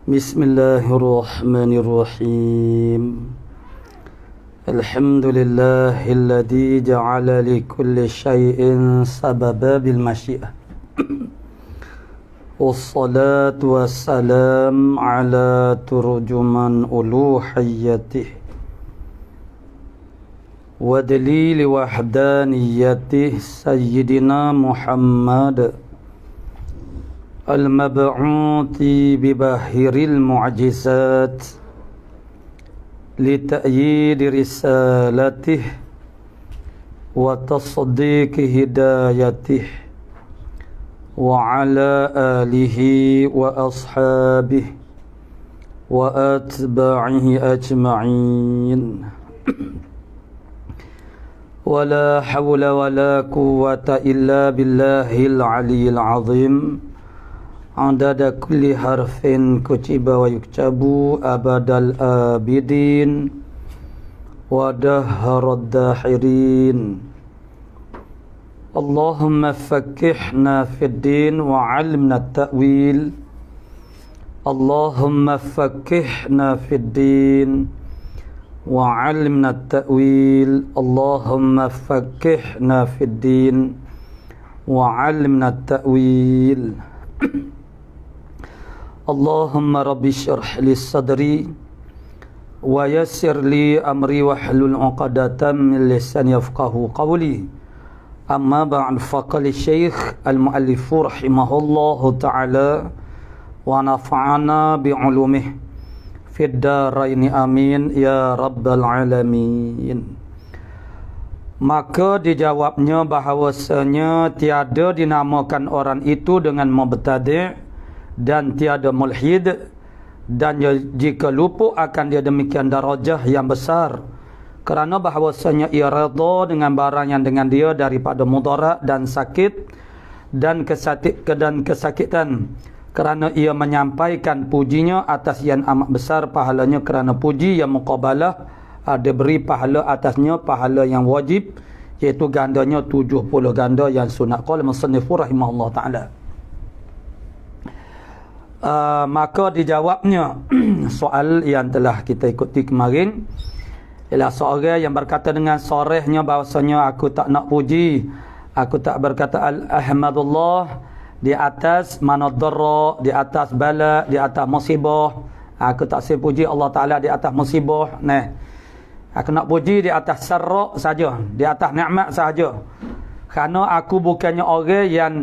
بسم الله الرحمن الرحيم الحمد لله الذي جعل لكل شيء سببا بالمشيئة والصلاة والسلام على ترجمان ألوهيته ودليل وحدانيته سيدنا محمد المبعوث بباهر المعجزات لتأييد رسالته وتصديق هدايته وعلى آله وأصحابه وأتباعه أجمعين ولا حول ولا قوة إلا بالله العلي العظيم عدد كل حرف كتب ويكتب أبد الآبدين ودهر الداحرين اللهم فكحنا في الدين وعلمنا التأويل اللهم فكحنا في الدين وعلمنا التأويل اللهم فكحنا في الدين وعلمنا التأويل اللهم رب اشرح لي صدري ويسر لي أمري واحلل عقدة من لساني يفقهوا قولي أما بعد فقال الشيخ المؤلف رحمه الله تعالى ونفعنا بعلومه في الدارين آمين يا رب العالمين. Maka dijawabnya bahawasanya tiada dinamakan orang itu dengan mubtadi' dan tiada mulhid, dan jika lupa akan dia demikian darajah yang besar kerana bahawasanya ia redha dengan barang yang dengan dia daripada mudarat dan sakit dan kesakitan, kerana ia menyampaikan pujinya atas yang amat besar pahalanya, kerana puji yang muqabalah ada beri pahala atasnya pahala yang wajib, iaitu gandanya 70 ganda yang sunat. Qala musannif rahimahullah ta'ala. Maka dijawabnya soal yang telah kita ikuti kemarin, ialah seorang yang berkata dengan sorehnya bahawasanya aku tak nak puji, aku tak berkata alhamdulillah di atas mana dharra, di atas bala, di atas musibah. Aku tak puji Allah Ta'ala di atas musibah. Aku nak puji di atas sarra saja, di atas nikmat saja. Kerana aku bukannya orang yang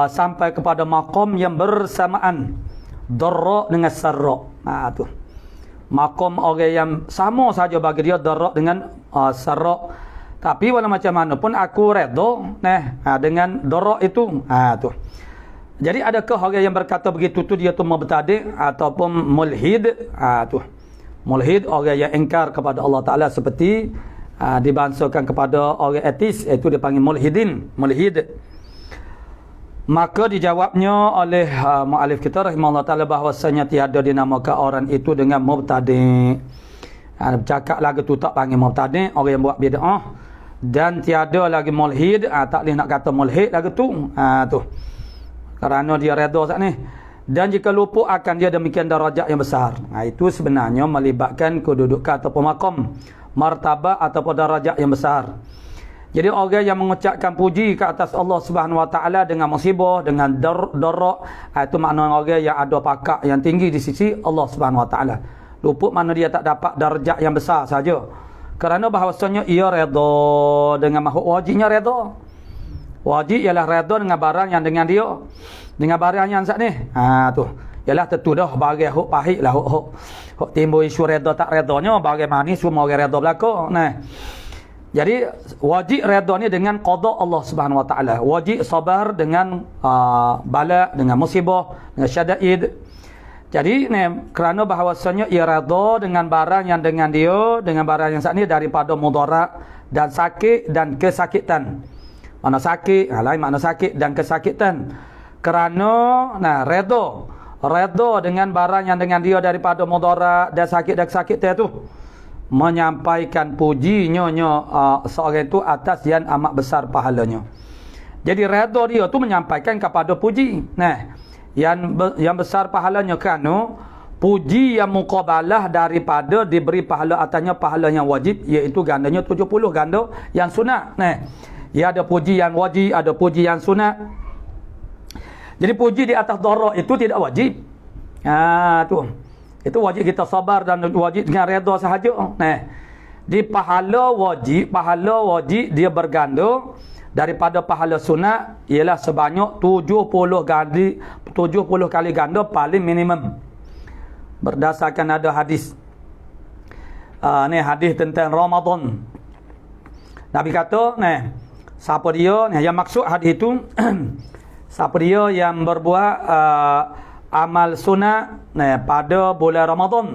sampai kepada maqam yang bersamaan dharra dengan sarra. Tu. Maqam orang yang sama saja bagi dia dharra dengan sarra. Tapi walau macam mana pun aku redha dengan dharra itu. Tu. Jadi adakah orang yang berkata begitu tu dia tu mubtadi' ataupun mulhid? Tu. Mulhid orang yang ingkar kepada Allah Ta'ala, seperti dibangsakan kepada orang etis, iaitu dipanggil mulhidin, mulhid. Maka dijawabnya oleh mu'alif kita rahimahullah ta'ala bahawasanya tiada dinamakan orang itu dengan mubtadi'. Bercakap lagi tu tak panggil mubtadi', orang yang buat bid'ah. Dan tiada lagi mulhid, tak boleh nak kata mulhid lagi tu. Tu. Kerana dia redha saat ni. Dan jika lupa akan dia demikian darajat yang besar. Itu sebenarnya melibatkan kedudukan ataupun maqam, martabah ataupun darajat yang besar. Jadi orang yang mengucapkan puji ke atas Allah Subhanahu Wa Taala dengan musibah, dengan dharra, itu makna orang yang ada pakak yang tinggi di sisi Allah Subhanahu Wa Taala. Lupa mana dia tak dapat darjat yang besar saja. Kerana bahawasanya ia redha dengan makhluk, wajibnya redha. Wajib ialah redha dengan barang yang dengan dia, dengan barang yang saat ni. Tu. Ialah tentu dah barang hok pahit lah, hok timbul isu redha tak redanya, barang manis semua orang redha belaka. Jadi wajib redha ni dengan qada Allah Subhanahu Wa Taala. Wajib sabar dengan bala, dengan musibah, dengan syadaid. Jadi kerana bahawasanya ia redha dengan barang yang dengan dia, dengan barang yang saat ni daripada mudarat dan sakit dan kesakitan. Mana sakit, lain makna sakit dan kesakitan. Kerana redha dengan barang yang dengan dia daripada mudarat dan sakit dan kesakitan itu, menyampaikan pujinya seorang itu atas yang amat besar pahalanya. Jadi redha dia tu menyampaikan kepada puji. yang besar pahalanya kerana puji yang muqabalah daripada diberi pahala atasnya pahala yang wajib, iaitu gandanya 70 ganda yang sunat. Ya, ada puji yang wajib, ada puji yang sunat. Jadi puji di atas darat itu tidak wajib. Itu wajib kita sabar dan wajib dengan redha sahaja. Di pahala wajib dia berganda daripada pahala sunat ialah sebanyak 70 kali ganda paling minimum. Berdasarkan ada hadis. Ni hadis tentang Ramadan. Nabi kata, siapa dia? Yang maksud hadis itu siapa dia yang berbuat amal sunat pada bulan Ramadan.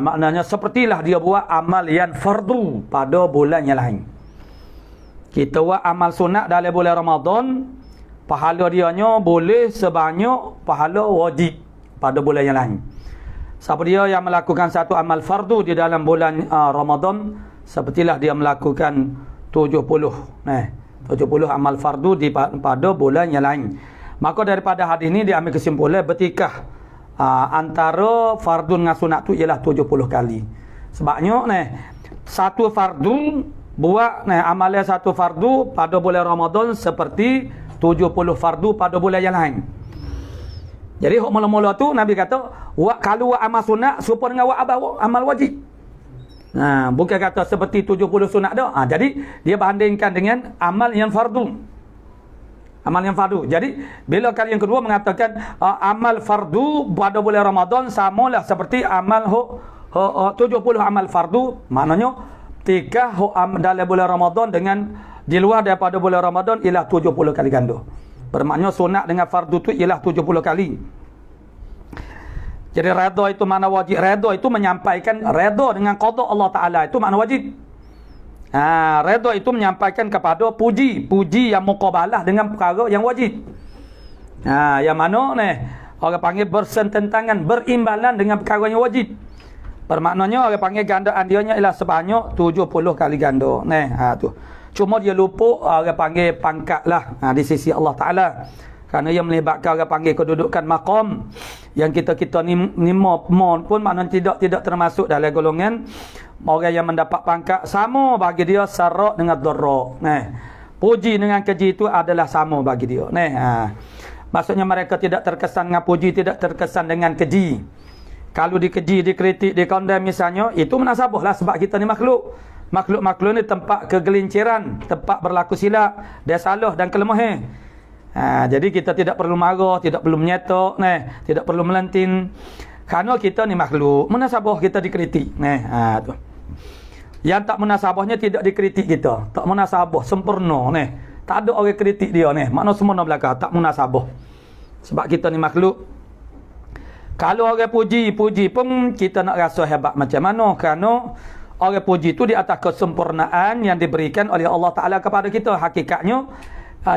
Maknanya sepertilah dia buat amal yang fardu pada bulan yang lain. Kita buat amal sunat dalam bulan Ramadan, pahala dianya boleh sebanyak pahala wajib pada bulan yang lain. Siapa dia yang melakukan satu amal fardu di dalam bulan Ramadan, sepertilah dia melakukan 70 amal fardu pada bulan yang lain. Maka daripada hadis ini diambil kesimpulan bertikah antara fardu dengan sunat tu ialah 70 kali. Sebabnya satu fardu buat amalan satu fardu pada bulan Ramadan seperti 70 fardu pada bulan yang lain. Jadi hok mula-mula tu Nabi kata, kalau buat amal sunat serupa dengan buat amal wajib. Bukan kata seperti 70 sunat dah. Jadi dia bandingkan dengan amal yang fardu. Amal yang fardu. Jadi bila kali yang kedua mengatakan amal fardu pada bulan Ramadan samalah seperti amal 70 amal fardu, maknanya tiga dalam bulan Ramadan dengan di luar daripada bulan Ramadan ialah 70 kali ganda. Bermakna sunat dengan fardu tu ialah 70 kali. Jadi redha itu makna wajib. Redha itu menyampaikan redha dengan qada Allah Ta'ala, itu makna wajib. Redha itu menyampaikan kepada puji yang muqabalah dengan perkara yang wajib. Yang mana orang panggil bersententangan, berimbalan dengan perkara yang wajib. Bermaknanya orang panggil gandaan dia ialah sebanyak 70 kali ganda. Tu. Cuma dia lupa orang panggil pangkat lah di sisi Allah Ta'ala. Kerana ia melibatkan orang panggil kedudukan maqam yang kita ni mohon pun maknanya tidak termasuk dalam golongan orang yang mendapat pangkat, sama bagi dia sarak dengan darak. Puji dengan keji itu adalah sama bagi dia. Maksudnya mereka tidak terkesan dengan puji, tidak terkesan dengan keji. Kalau dikeji, dikritik, dikondem misalnya, itu munasabah lah, sebab kita ni makhluk. Makhluk-makhluk ni tempat kegelinciran, tempat berlaku silap, dia salah dan kelemahan. Jadi kita tidak perlu marah, tidak perlu menyetok, tidak perlu melentin. Kerana kita ni makhluk, munasabah kita dikritik. Tu. Yang tak munasabahnya tidak dikritik kita. Tak munasabah, sempurna. Tak ada orang kritik dia. Makna sempurna belakang, tak munasabah. Sebab kita ni makhluk. Kalau orang puji pun kita nak rasa hebat macam mana. Kerana orang puji itu di atas kesempurnaan yang diberikan oleh Allah Ta'ala kepada kita. Hakikatnya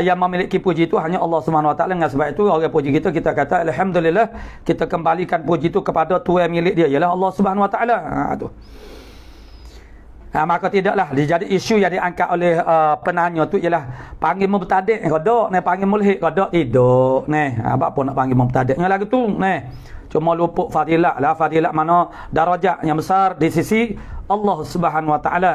yang memiliki puji itu hanya Allah Subhanahu Wa Ta'ala. Dengan sebab itu orang puji kita kata alhamdulillah, kita kembalikan puji itu kepada tuan milik dia, ialah Allah Subhanahu Wa Ta'ala. Tu. Maka tidaklah jadi isu yang diangkat oleh penanya tu ialah panggil mubtadi' kodok, panggil mulhid kodok, tidak. Apa pun nak panggil mubtadi' lagu tu. Cuma lupa fadilat lah. Fadilat mana darajat yang besar di sisi Allah Subhanahu Wa Ta'ala.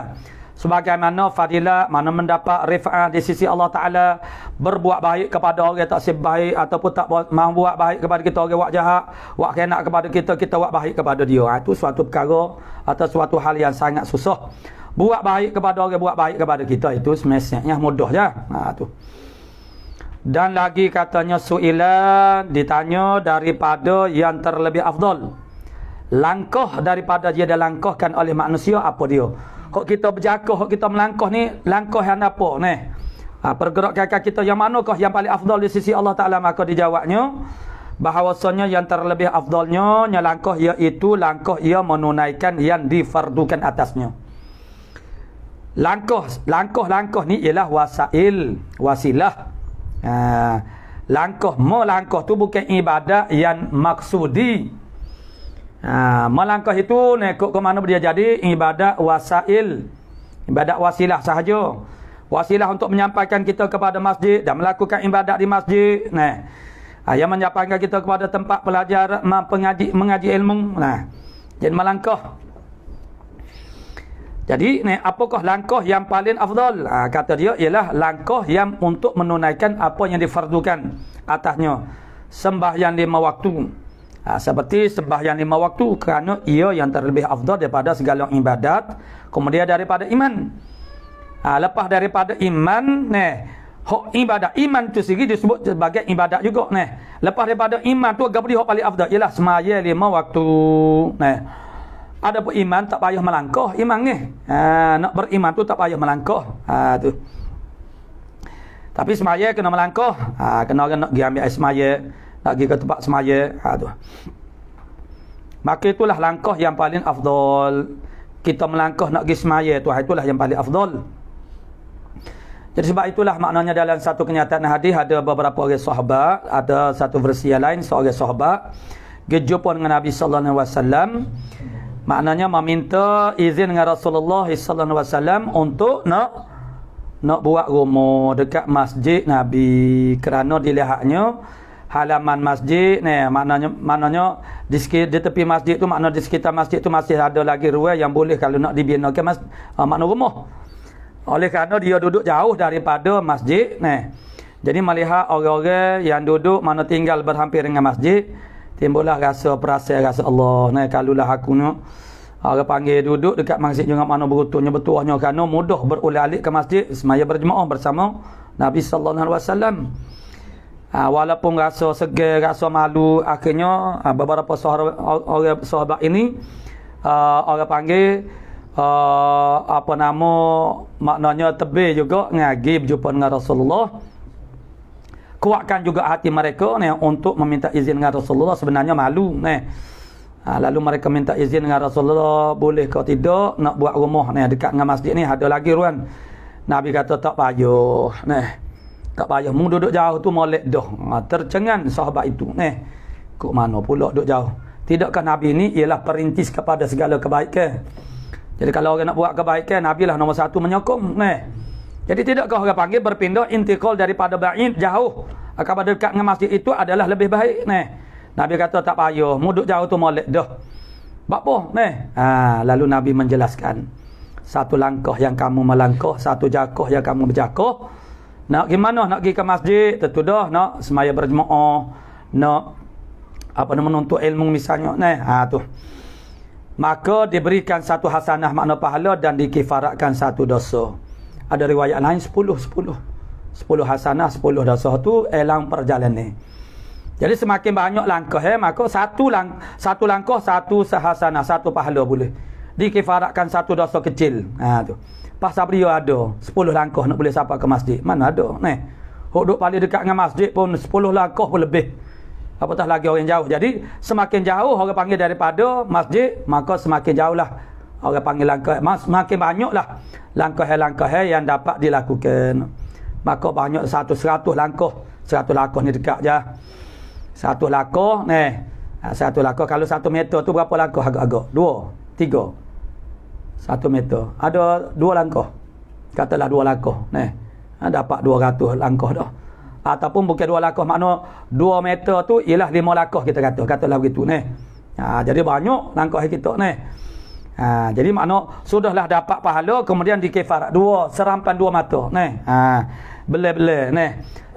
Sebagaimana fadilat mana mendapat rif'ah di sisi Allah Ta'ala, berbuat baik kepada orang yang tak sebaik ataupun tak mahu buat baik kepada kita, orang buat jahat, buat khianat kepada kita buat baik kepada dia. Itu suatu perkara atau suatu hal yang sangat susah. Buat baik kepada orang, buat baik kepada kita, itu semestinya mudah je. Tu. Dan lagi katanya su'ilan, ditanya daripada yang terlebih afdal. Langkah daripada dia dilangkahkan oleh manusia, apa dia? Kok kita berjakah, kok kita melangkah ni, langkah yang apa ni? Pergerakan kita yang manakah yang paling afdal di sisi Allah Ta'ala? Maka dijawabnya bahawasanya yang terlebih afdalnya langkah iaitu langkah ia menunaikan yang difardukan atasnya. Langkah ni ialah wasilah. Melangkah tu bukan ibadat yang maksudi. Melangkah itu ikut ke mana dia jadi ibadat wasail, ibadat wasilah sahaja. wasilah untuk menyampaikan kita kepada masjid dan melakukan ibadat di masjid. Nah, yang menyampaikan kita kepada tempat pelajar mengaji ilmu. Nah, jadi melangkah. Jadi, apakah langkah yang paling afdal? Kata dia ialah langkah yang untuk menunaikan apa yang difardukan atasnya. Sembahyang 5 waktu. Seperti sembahyang 5 waktu, kerana ia yang terlebih afdal daripada segala ibadat, kemudian daripada iman. Lepas daripada iman, hak ibadat iman tu sendiri disebut sebagai ibadat juga. Lepas daripada iman tu apa dia hak paling afdal? Ialah sembahyang 5 waktu. Ada pun iman tak payah melangkah iman ni. Nak beriman tu tak payah melangkah. Tu. Tapi semaya kena melangkah. Kena nak pergi ambil air semaya, nak pergi ke tempat semaya. Tu. Maka itulah langkah yang paling afdal. Kita melangkah nak pergi semaya tu, itulah yang paling afdal. Jadi sebab itulah maknanya dalam satu kenyataan hadis ada beberapa orang sahabat, ada satu versi yang lain, seorang sahabat berjumpa dengan Nabi sallallahu alaihi wasallam. Maknanya meminta izin dengan Rasulullah sallallahu alaihi wasallam untuk nak buat rumah dekat masjid Nabi, kerana dilihatnya halaman masjid maknanya di tepi masjid tu, makna di sekitar masjid tu masih ada lagi ruang yang boleh kalau nak dibinakan makna rumah. Oleh kerana dia duduk jauh daripada masjid, jadi melihat orang-orang yang duduk mana tinggal berhampir dengan masjid, timbullah rasa perasaan rasa Allah, kalulah aku nak orang panggil duduk dekat masjid dengan mana berutuhnya betuahnya, kerana mudah berulik-alik ke masjid semaya berjemaah bersama Nabi sallallahu alaihi wasallam. Walaupun rasa segar, rasa malu, akhirnya beberapa sahabat ini orang panggil maknanya tebih juga ngagi berjumpa dengan Rasulullah. Kuatkan juga hati mereka untuk meminta izin dengan Rasulullah. Sebenarnya malu. Lalu mereka minta izin dengan Rasulullah, boleh kau tidak nak buat rumah dekat dengan masjid ni, ada lagi ruang. Nabi kata tak payah. Tak payah, mu duduk jauh tu molek dah. Tercengang sahabat itu. Kok mana pula duduk jauh? Tidakkah Nabi ni ialah perintis kepada segala kebaikan? Jadi kalau orang nak buat kebaikan, Nabi lah nombor satu menyokong. Jadi tidakkah orang panggil berpindah intikal daripada ba'id jauh kepada dekat dengan masjid itu adalah lebih baik? Nabi kata tak payah, mu duduk jauh tu molek dah. Apa? Lalu Nabi menjelaskan, satu langkah yang kamu melangkah, satu jakoh yang kamu berjakoh. Nak gimana? Nak pergi ke masjid, tentu dah nak semaya berjemaah, nak menuntut ilmu misalnya. Tu. Maka diberikan satu hasanah makna pahala dan dikifaratkan satu dosa. Ada riwayat lain 10 hasanah 10 dosa tu elang perjalanan. Jadi semakin banyak langkah maka satu langkah satu hasanah, satu pahala boleh. Dikifaratkan satu dosa kecil. Tu. Pas Sabrio ada 10 langkah nak boleh sampai ke masjid. Mana ada? Duduk paling dekat dengan masjid pun 10 langkah pun lebih. Apatah lagi orang jauh. Jadi semakin jauh orang panggil daripada masjid, maka semakin jauhlah orang panggil langkah. Semakin banyaklah langkah yang dapat dilakukan. Maka banyak 100 langkah. 100 langkah ni dekat je. 1 langkah 1 langkah kalau 1 meter tu berapa langkah agak-agak? 2, 3. 1 meter. Ada 2 langkah. Katalah 2 langkah. Dapat 200 langkah dah. Ataupun bukan 2 langkah, makna 2 meter tu ialah 5 langkah kita kata. Katalah begitu jadi banyak langkah kita jadi makna sudahlah dapat pahala, kemudian dikefarat 2 serampan 2 mata bela-bela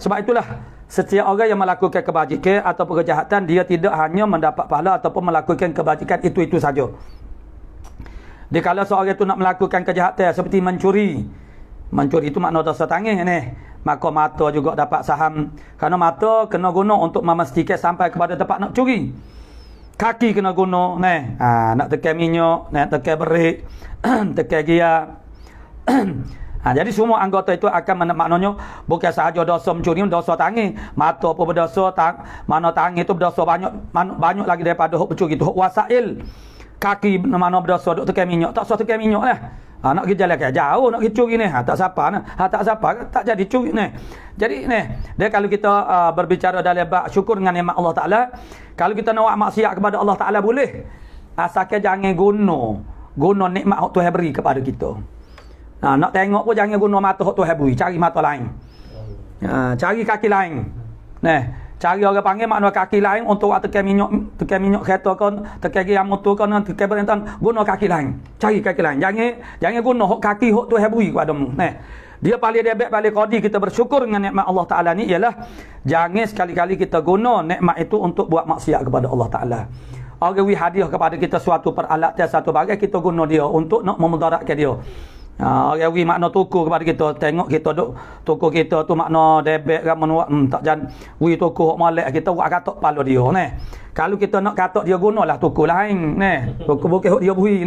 sebab itulah setiap orang yang melakukan kebajikan ataupun kejahatan, dia tidak hanya mendapat pahala ataupun melakukan kebajikan itu saja. Dikala seorang itu nak melakukan kejahatan seperti mencuri itu makna dosa tangih maka mata juga dapat saham, kerana mata kena guna untuk memastikan sampai kepada tempat nak curi. Kaki kena guna nak tekan minyak, nak tekan berik, tekan gia. Jadi semua anggota itu akan maknanya bukan sahaja dosa mencuri, dosa tangih. Mata pun berdosa, mana tangih itu berdosa banyak lagi daripada hak mencuri itu, hak wasail. Kaki mana berdosa duk tekan minyak, tak usah tekan minyak nak pergi jalan jauh, nak pergi curi tak siapa tak siapa tak jadi curi Jadi dia kalau kita berbicara dalam bab syukur dengan nikmat Allah Taala, kalau kita nak buat maksiat kepada Allah Taala boleh, asalkan jangan guna nikmat Tuhan beri kepada kita. Nak tengok pun jangan guna mata hok Tuhan beri, cari mata lain. Cari kaki lain. Cari orang panggil makna kaki lain untuk tekan minyak kereta kan, tekan gear motor kan, tekan berentan, guna kaki lain. Cari kaki lain. Jangan guna hok kaki hok Tuhan beri kepadamu. Dia paling debek paling kodi kita bersyukur dengan nikmat Allah Taala ni ialah jangan sekali-kali kita guna nikmat itu untuk buat maksiat kepada Allah Taala. Orang wi hadiah kepada kita suatu peralatan, satu bagai kita guna dia untuk nak memudaratkan dia. Orang wi makna tuku kepada kita, tengok kita duk tuku kita tu makna debek kan menuak tak jan wi tuku hok molek kita buat katok kepala dia Kalau kita nak katok dia gunalah tuku lain tuku bukan hok dia beri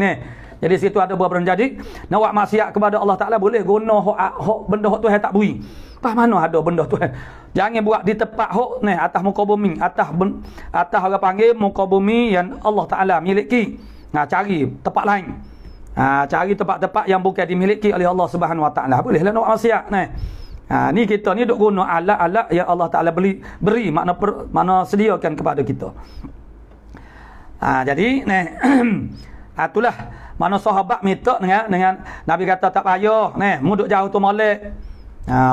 Jadi situ ada beberapa jadi nak buat maksiat kepada Allah Taala boleh guna hok benda hok Tuhan tak beri. Pas mana ada benda Tuhan. Jangan buat di tempat hok atas muka bumi, atas orang panggil muka bumi yang Allah Taala miliki. Cari tempat lain. Cari tempat-tempat yang bukan dimiliki oleh Allah Subhanahu Wa Taala. Bolehlah nak buat maksiat ni kita ni duk guna alat-alat yang Allah Taala beri makna sediakan kepada kita. Jadi itulah mana sahabat minta dengan Nabi kata tak payah muduk jauh tu molek.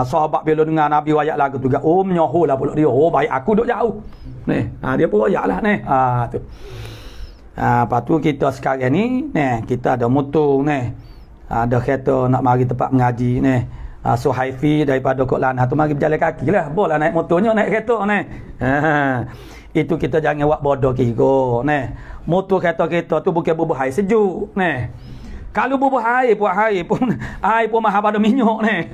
Sahabat bila dengar Nabi wayak lagu tu menyoho lah pula dia. Baik aku duk jauh. Dia pun wayaklah tu. Lepas tu kita sekarang ni kita ada motor ada kereta nak mari tempat mengaji Suhaifi daripada Kok Lanah tu mari berjalan kaki lah. Boleh naik motornya naik kereta Itu kita jangan buat bodoh kira motor kereta kita tu bukan bubuh air sejuk Kalau bubuh air pun mahal pada minyak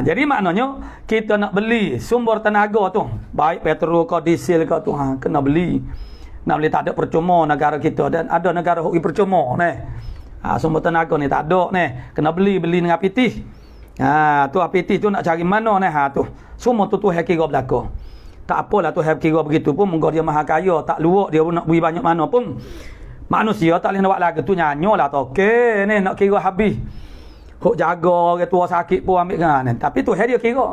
jadi maknanya kita nak beli sumber tenaga tu baik petrol ke diesel ke tu kena beli. Nak beli tak ada percuma negara kita dan ada negara hok percuma sumber tenaga ni tak ada kena beli dengan apitih. Tu apitih tu nak cari mana tu semua tu Tuhan kira belaka. Tak apalah Tuhan kira begitu pun moga dia maha kaya tak luak dia pun nak beri banyak mana pun manusia tak boleh nak buat lagu tu nyanyolah toke nak kira habis hok jaga orang tua sakit pun ambil kan tapi Tuhan dia kira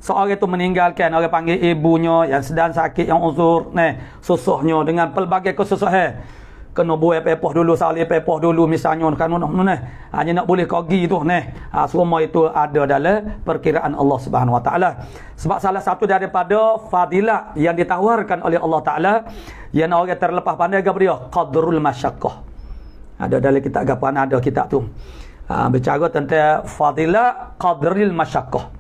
seorang itu meninggalkan orang panggil ibunya yang sedang sakit yang uzur susahnya dengan pelbagai kesusahan kena buat pepoh dulu salih pepoh dulu misalnya kan hanya nak boleh kogi tu semua itu ada dalam perkiraan Allah Subhanahu Wa Taala sebab salah satu daripada fadilah yang ditawarkan oleh Allah Taala yang orang terlepas pandai kepada dia qadrul masyaqqah ada dalam kitab gapan ada kitab tu bercara tentang fadilah qadril masyaqqah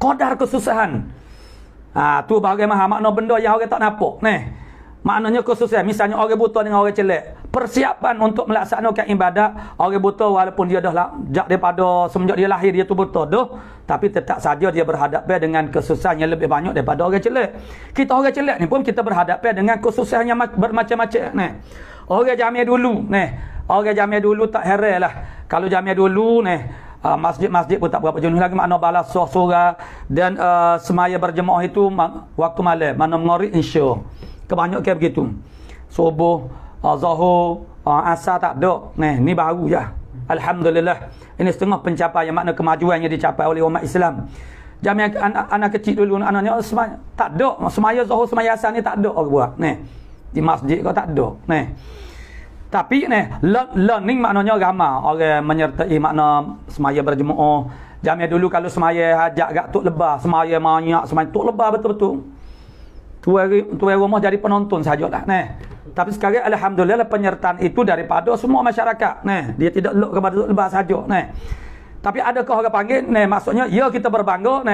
qadar kesusahan. Tu bagaimana makna benda yang orang tak nampak maknanya kesusahan. Misalnya orang buta dengan orang celek, persiapan untuk melaksanakan ibadat orang buta walaupun dia dah daripada semenjak dia lahir dia tu buta tapi tetap saja dia berhadapan dengan kesusahan yang lebih banyak daripada orang celek. Kita orang celek ni pun kita berhadapan dengan kesusahan yang bermacam-macam Orang Jamiah dulu orang Jamiah dulu tak heranlah kalau Jamiah dulu masjid-masjid pun tak berapa jenis lagi makna balas surah dan semaya berjemaah itu waktu malam mana mengori insya kebanyakan begitu subuh zuhur asar tak ada ni baru je alhamdulillah ini setengah pencapaian makna kemajuan yang dicapai oleh umat Islam. Jamiah anak kecil dulu anaknya tak ada semaya zuhur semaya asar ni tak ada orang buat di masjid kau tak ada tapi learning maknanya ramai orang menyertai makna semaya berjemaah. Jamiah dulu kalau semaya hajat gak tok lebah, semaya banyak, semaya tok lebah betul-betul. Tuan rumah jadi penonton sajalah Tapi sekarang alhamdulillah penyertaan itu daripada semua masyarakat. Dia tidak luk kepada tok lebah saja Tapi adakah orang panggil maksudnya ya kita berbangga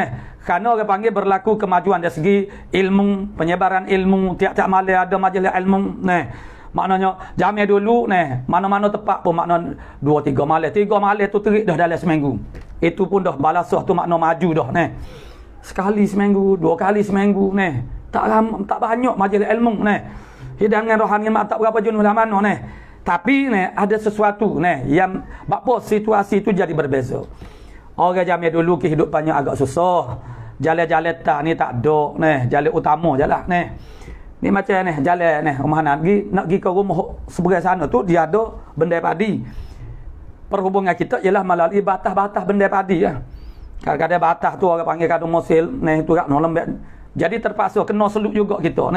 kerana orang panggil berlaku kemajuan dari segi ilmu, penyebaran ilmu, tiap-tiap malam ada majlis ilmu maknanya Jamiah dulu mana-mana tempat pun makna 2-3 malam tu terik dah dalam seminggu itu pun dah balasah tu makna maju dah sekali seminggu 2 kali seminggu tak banyak majlis ilmu hidangan rohani mak tak berapa jenis lah mana tapi ada sesuatu yang apa situasi itu jadi berbeza. Orang Jamiah dulu kehidupannya agak susah, jalan-jalan tak ni tak ada jalan utama jelah ni macam jalan rumah nak pergi ke rumah sebelah sana tu dia ada bendai padi. Perhubungan kita ialah melalui batas-batas bendai padi kadang-kadang batas tu orang panggil kadang mosil tu kat lembek. Jadi terpaksa kena seluk juga kita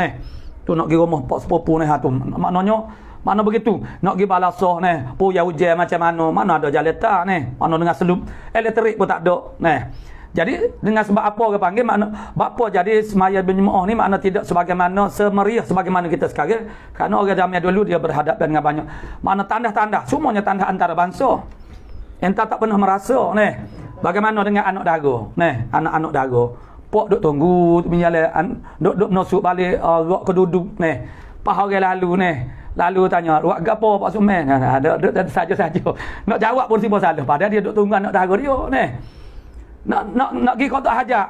tu nak pergi rumah pak sepupu tu maknanya Mana begitu? Nak pergi balasah ni, puyah hujan macam mana? Mana ada jalan tak ni? Mana dengan selup elektrik pun tak ada. Nah. Jadi dengan sebab apa orang panggil makna apa jadi semaya berjemaah ni makna tidak sebagaimana semeriah sebagaimana kita sekarang, kerana orang zaman dulu dia berhadapan dengan banyak makna tanda-tanda, semuanya tanda antara bangsa. Entah tak pernah merasa ni. Bagaimana dengan anak dara? Ni, anak-anak dara. Pok duk tunggu menjalan duk nosuk balik rok keduduk ni. Pas orang lalu ni. Lalu tanya, "Buat gapo Pak Sumen?" Ada saja-saja. Nak jawab pun siapa salah. Padahal dia duk tunggu anak dara dia ni. Nak pergi kotak hajat.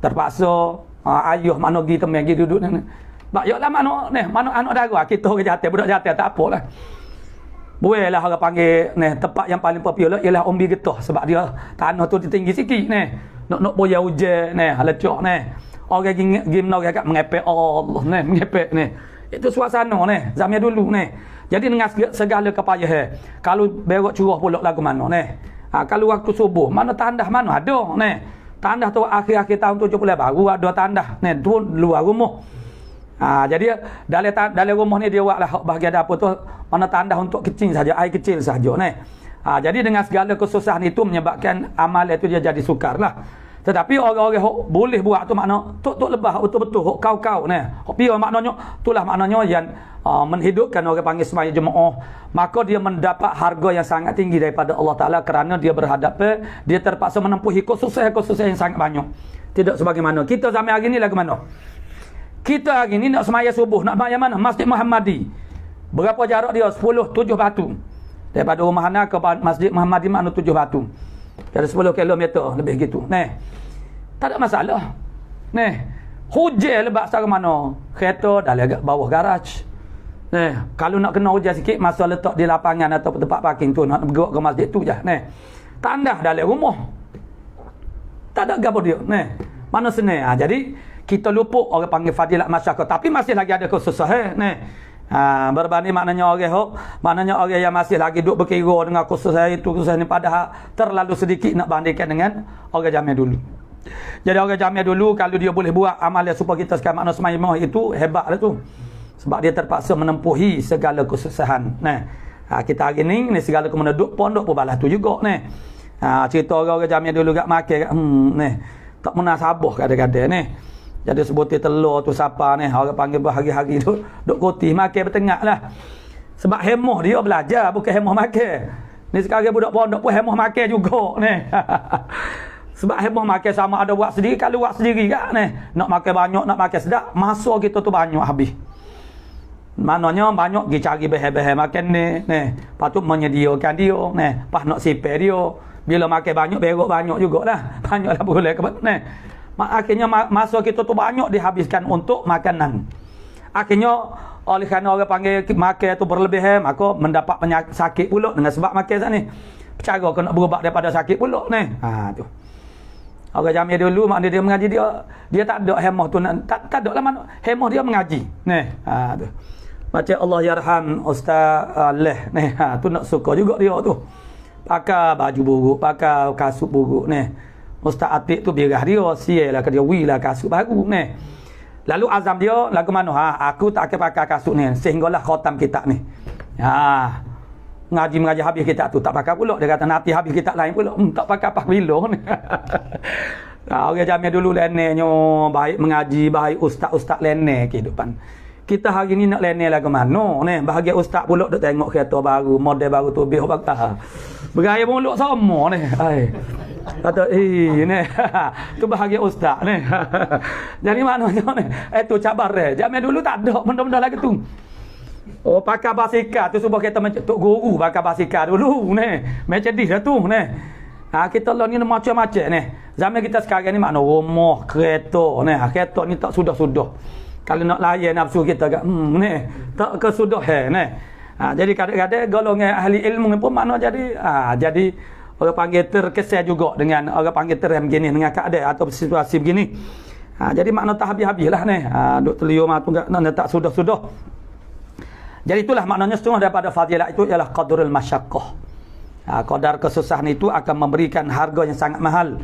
Terpaksa ayuh mana pergi teman pergi duduk ni. Bak yaklah mana anak dara kita orang jatuh budak jatuh tak apalah. Buailah orang panggil ni tempat yang paling popular ialah Umbi Getah sebab dia tanah tu tinggi sikit ni. Nak boya hujan ni, lecok ni. Orang pergi menara kat mengepek Allah ni, mengepek ni. Itu suasana ni zaman dulu ni. Jadi dengan segala kepayahan, kalau berok curah pula lagu mana ni. Kalau waktu subuh, mana tandah mana ada ni. Tandah tu akhir-akhir tahun 70 baru ada tandah ni tu luar rumah. Jadi dalam rumah ni dia buatlah bahagian dapur tu mana tandah untuk kecil saja, air kecil saja ni. Jadi dengan segala kesusahan itu menyebabkan amal itu dia jadi sukar lah. Tetapi orang-orang boleh buat tu makna tok lebah betul-betul kau-kau ni. Pion maknanya itulah maknanya yang menghidupkan orang panggil semaya jemaah, maka dia mendapat harga yang sangat tinggi daripada Allah Taala kerana dia berhadapan, dia terpaksa menempuhi kesusahan yang sangat banyak. Tidak sebagaimana kita zaman hari ni lagu mana? Kita hari ni nak semaya subuh, nak semaya mana? Masjid Muhammadi. Berapa jarak dia? 7 batu. Daripada rumah anak ke Masjid Muhammadi makna 7 batu. Ada 10 kilometer lebih gitu. Tak ada masalah. Hujan lebat secara mana? Kereta dah agak bawah garaj. Kalau nak kena hujan sikit, masa letak di lapangan atau tempat parking tu, nak bergerak ke masjid tu je. Tandah dalam rumah. Tak ada gapo dia. Mana senang. Jadi, kita luput orang panggil fadilat masyarakat. Tapi masih lagi ada kesusahan. Berbanding maknanya orang yang masih lagi duk berkira dengan kesusahan itu, kesusahan ini padahal terlalu sedikit nak bandingkan dengan orang zaman dulu. Jadi orang zaman dulu kalau dia boleh buat amal yang supaya kita sekarang makna semaya itu hebat lah tu. Sebab dia terpaksa menempuhi segala kesusahan. Kita hari ni segala kemana duk pondok pun balas tu juga cerita orang zaman dulu kat makan tak munasabah kadang-kadang Jadi sebutir telur tu siapa ni orang panggil berhari-hari duk koti makan bertengah lah. Sebab hemah dia belajar bukan hemah makan. Ni sekarang budak pondok pun hemah makan juga Sebab hemah makan sama ada buat sendiri, kalau buat sendiri kan nak makan banyak, nak makan sedap, masa kita tu banyak habis. Maknanya banyak pergi cari bahan-bahan makan ni. Patut menyediakan dia pas nak sipir dia. Bila makan banyak berok banyak jugalah. Banyaklah boleh akhirnya masa kita tu banyak dihabiskan untuk makanan. Akhirnya oleh kerana orang panggil makan tu berlebihan, maka mendapat penyakit sakit pula dengan sebab makan saat ni. Cara kau nak berubat daripada sakit pula tu. Orang zaman dulu maknanya dia mengaji dia tak ada hemah tu tak ada lah mana hemah dia mengaji. Tu. Macam Allah yarham Ustaz Leh tu nak suka juga dia tu. Pakai baju buruk, pakai kasut buruk Ustaz Atik tu birah dia, sial lah ke dia, wih lah kasut baru Lalu azam dia lagu mana? Aku tak akan pakai kasut ni sehinggalah khatam kitab ni. Ngaji habis kitab tu tak pakai pula. Dia kata nanti habis kitab lain pula. Tak pakai apa bila ni. Orang zaman dulu lenenya baik mengaji, baik ustaz-ustaz lene kehidupan. Kita hari ni nak lene lagu mana bahagia ustaz pula duk tengok kereta baru, model baru tu bih bakta. Bergaya mulut sama Kata tu bahagia ustaz Jadi maknanya itu cabar zaman dulu tak ada benda-benda lagi tu. Pakai basikal tu subah kita tok guru pakai basikal dulu Mercedes dah tu kita lah ni macam-macam Zaman kita sekarang ni makna rumah, kereta kereta ni tak sudah-sudah. Kalau nak layan nafsu kita tak kesudah jadi kadang-kadang golongan ahli ilmu ni pun makna jadi orang panggil terkesan juga dengan orang panggil terem begini dengan keadaan atau situasi begini. Jadi makna tak habis-habislah duk teliur matu tak sudah-sudah. Jadi itulah maknanya setengah daripada fadilah itu ialah qadrul masyaqqah. Qadar kesusahan itu akan memberikan harga yang sangat mahal.